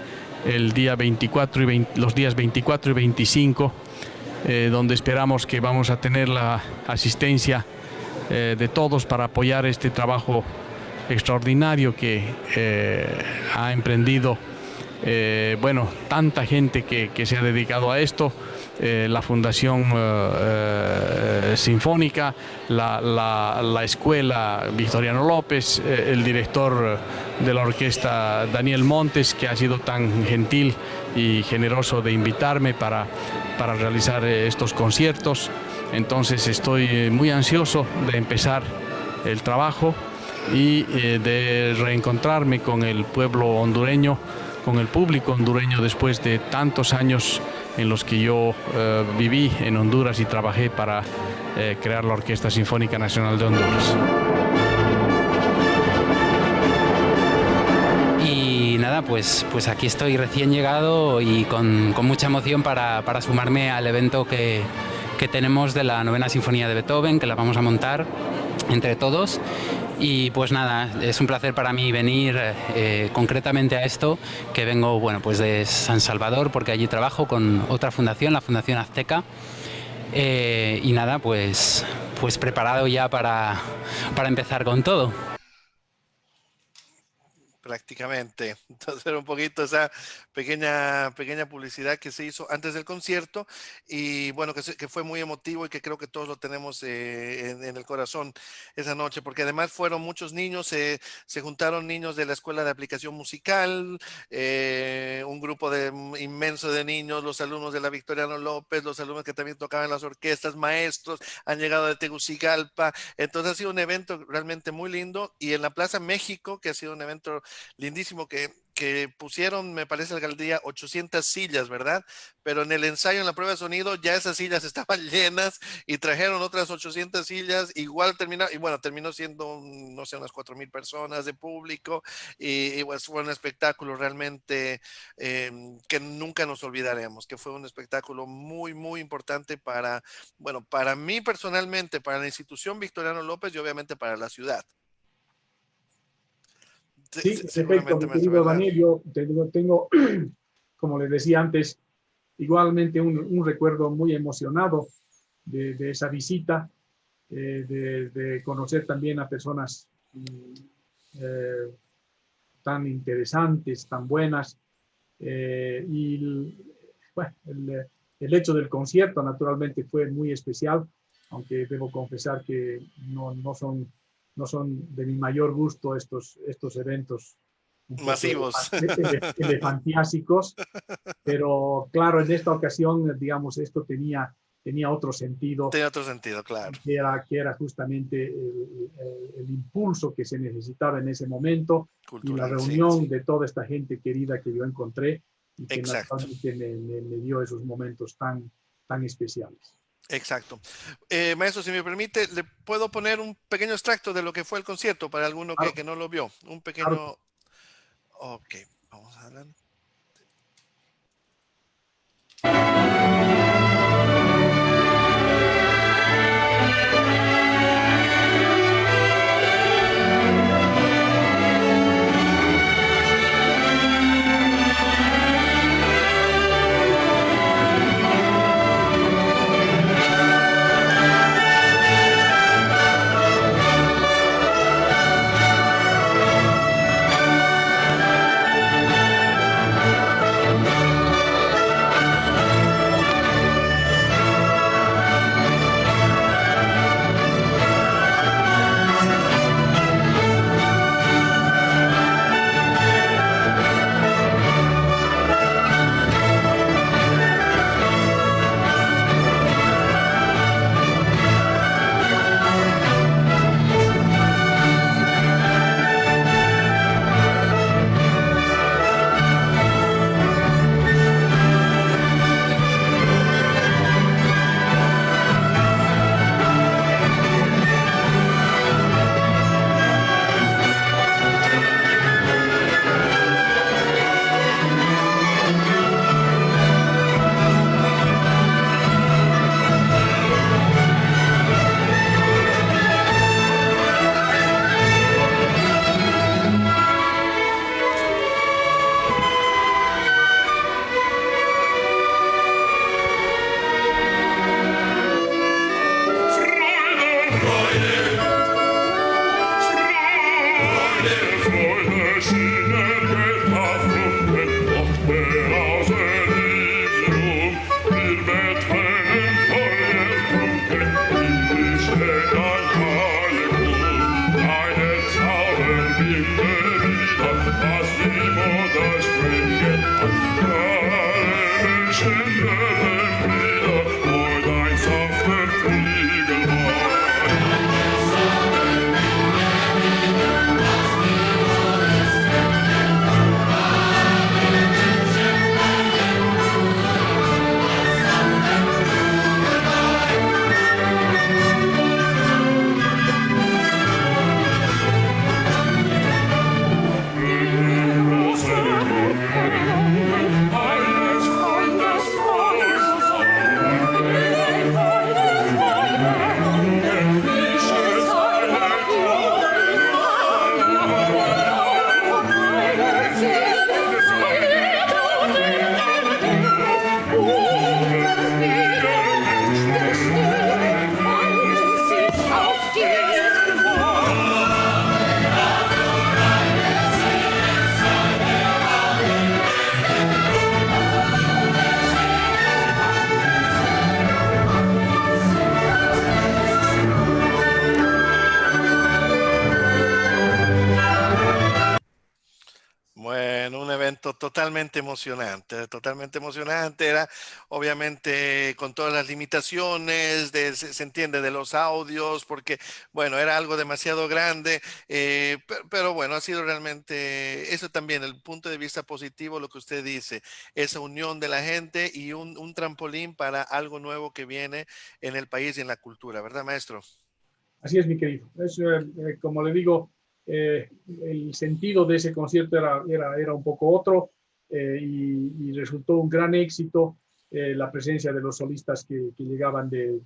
el día 24 y los días 24 y 25, donde esperamos que vamos a tener la asistencia de todos para apoyar este trabajo extraordinario que ha emprendido tanta gente que se ha dedicado a esto, la Fundación Sinfónica, la Escuela Victoriano López, el director de la orquesta Daniel Montes, que ha sido tan gentil y generoso de invitarme para realizar estos conciertos. Entonces estoy muy ansioso de empezar el trabajo y de reencontrarme con el pueblo hondureño, con el público hondureño después de tantos años en los que yo viví en Honduras y trabajé para crear la Orquesta Sinfónica Nacional de Honduras. Y nada, pues aquí estoy recién llegado y con mucha emoción para sumarme al evento que tenemos de la novena Sinfonía de Beethoven, que la vamos a montar entre todos. Y pues nada, es un placer para mí venir concretamente a esto, que vengo pues de San Salvador, porque allí trabajo con otra fundación, la Fundación Azteca. Y nada, pues preparado ya para empezar con todo. Prácticamente. Entonces era un poquito esa pequeña publicidad que se hizo antes del concierto y bueno, que fue muy emotivo y que creo que todos lo tenemos en el corazón esa noche, porque además fueron muchos niños, se juntaron niños de la Escuela de Aplicación Musical, un grupo inmenso de niños, los alumnos de la Victoriano López, los alumnos que también tocaban las orquestas, maestros, han llegado de Tegucigalpa, entonces ha sido un evento realmente muy lindo y en la Plaza México, que ha sido un evento lindísimo que que pusieron, me parece, la alcaldía 800 sillas, ¿verdad? Pero en el ensayo, en la prueba de sonido, ya esas sillas estaban llenas y trajeron otras 800 sillas, igual terminó, y bueno, terminó siendo, no sé, unas 4,000 personas de público y pues fue un espectáculo realmente que nunca nos olvidaremos, que fue un espectáculo muy, muy importante para, bueno, para mí personalmente, para la institución Victoriano López y obviamente para la ciudad. Sí, en efecto, Seguramente, mi maestro, querido ¿verdad? Daniel, yo tengo, como les decía antes, igualmente un recuerdo muy emocionado de esa visita, de conocer también a personas eh, tan interesantes, tan buenas. Bueno, el hecho del concierto naturalmente fue muy especial, aunque debo confesar que no son de mi mayor gusto estos eventos un poco Masivos. elefantiásicos, pero claro, en esta ocasión, digamos, esto tenía otro sentido, Tiene otro sentido, claro. que era justamente el impulso que se necesitaba en ese momento y la Cultural, sí. reunión de toda esta gente querida que yo encontré y que Exacto. naturalmente me dio esos momentos tan especiales. Exacto. Maestro, si me permite, ¿le puedo poner un pequeño extracto de lo que fue el concierto para alguno Claro, que no lo vio? Un claro. pequeño... Ok, vamos adelante. totalmente emocionante, totalmente emocionante. Era obviamente con todas las limitaciones, se entiende, de los audios, porque bueno, era algo demasiado grande, pero bueno, ha sido realmente eso también, el punto de vista positivo, lo que usted dice, esa unión de la gente y un trampolín para algo nuevo que viene en el país y en la cultura, ¿verdad, maestro? Así es, mi querido. Como le digo, el sentido de ese concierto era un poco otro y resultó un gran éxito la presencia de los solistas que llegaban de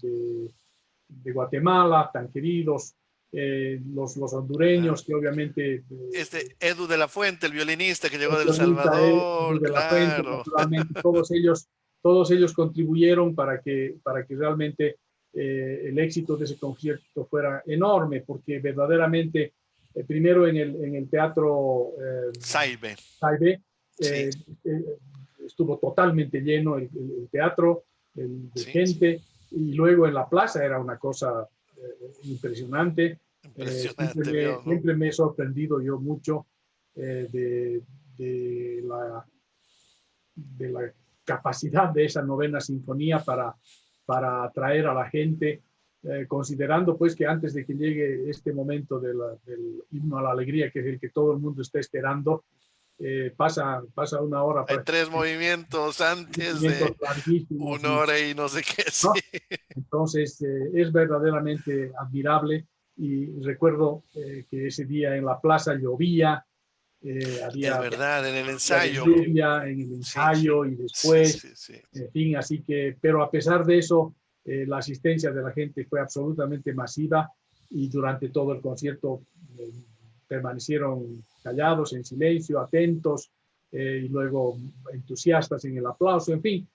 Guatemala, tan queridos, los Claro. hondureños, que obviamente Edu de la Fuente, el violinista que llegó el del guionista Salvador, de la Fuente, claro. naturalmente, todos ellos contribuyeron para que realmente el éxito de ese concierto fuera enorme, porque verdaderamente, primero en el teatro Saibe, Taipei, sí, eh, eh, estuvo totalmente lleno el teatro de sí, gente, y luego en la plaza era una cosa impresionante. impresionante, vio, ¿no? Siempre me he sorprendido yo mucho eh, de, de, de la capacidad de esa novena sinfonía para atraer a la gente, considerando pues que antes de que llegue este momento del himno a la alegría, que es el que todo el mundo está esperando, pasa una hora Hay tres prácticamente, movimientos antes movimientos de larguísimos, una hora y no sé qué, sí. ¿no? Entonces es verdaderamente admirable, y recuerdo que ese día en la plaza llovía, Es había verdad, en el de ensayo, lluvia en el sí, ensayo y sí, después, sí, sí. en fin, así que, pero a pesar de eso, la asistencia de la gente fue absolutamente masiva, y durante todo el concierto eh, permanecieron callados, en silencio, atentos, y luego entusiastas en el aplauso, en fin,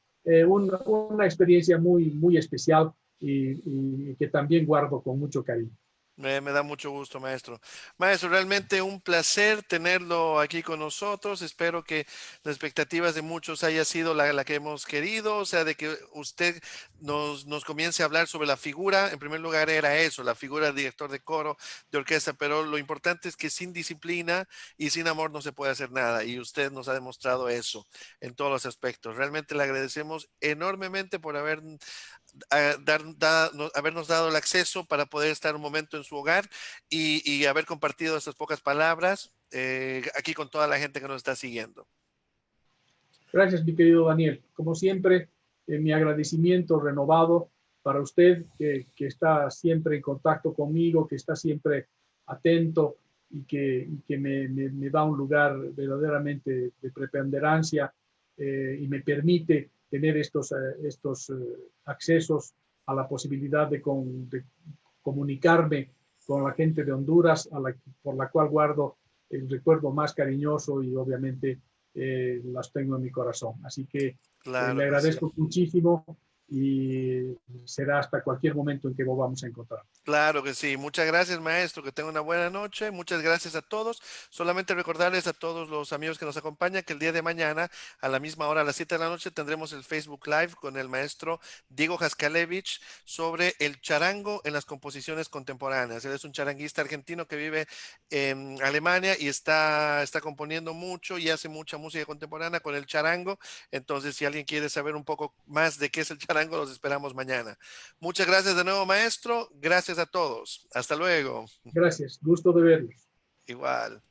una experiencia muy especial, y que también guardo con mucho cariño. Me da mucho gusto, maestro. Maestro, realmente un placer tenerlo aquí con nosotros. Espero que las expectativas de muchos haya sido la que hemos querido, o sea, de que usted nos comience a hablar sobre la figura. En primer lugar era eso, la figura del director de coro, de orquesta, pero lo importante es que sin disciplina y sin amor no se puede hacer nada. Y usted nos ha demostrado eso en todos los aspectos. Realmente le agradecemos enormemente por habernos dado el acceso para poder estar un momento en su hogar y haber compartido estas pocas palabras aquí con toda la gente que nos está siguiendo. Gracias, mi querido Daniel. Como siempre, mi agradecimiento renovado para usted, que está siempre en contacto conmigo, que está siempre atento, y que me da un lugar verdaderamente de preponderancia, y me permite tener estos accesos a la posibilidad de comunicarme con la gente de Honduras, por la cual guardo el recuerdo más cariñoso, y obviamente las tengo en mi corazón. Así que le Claro que sí. agradezco muchísimo, y será hasta cualquier momento en que volvamos a encontrar. Claro que sí. Muchas gracias, maestro. Que tenga una buena noche. Muchas gracias a todos. Solamente recordarles a todos los amigos que nos acompañan que el día de mañana, a la misma hora, a las 7 de la noche, tendremos el Facebook Live con el maestro Diego Haskalevich sobre el charango en las composiciones contemporáneas. Él es un charanguista argentino que vive en Alemania y está componiendo mucho y hace mucha música contemporánea con el charango. Entonces, si alguien quiere saber un poco más de qué es el charango, los esperamos mañana. Muchas gracias de nuevo, maestro. Gracias a todos. Hasta luego. Gracias, gusto de verlos. Igual.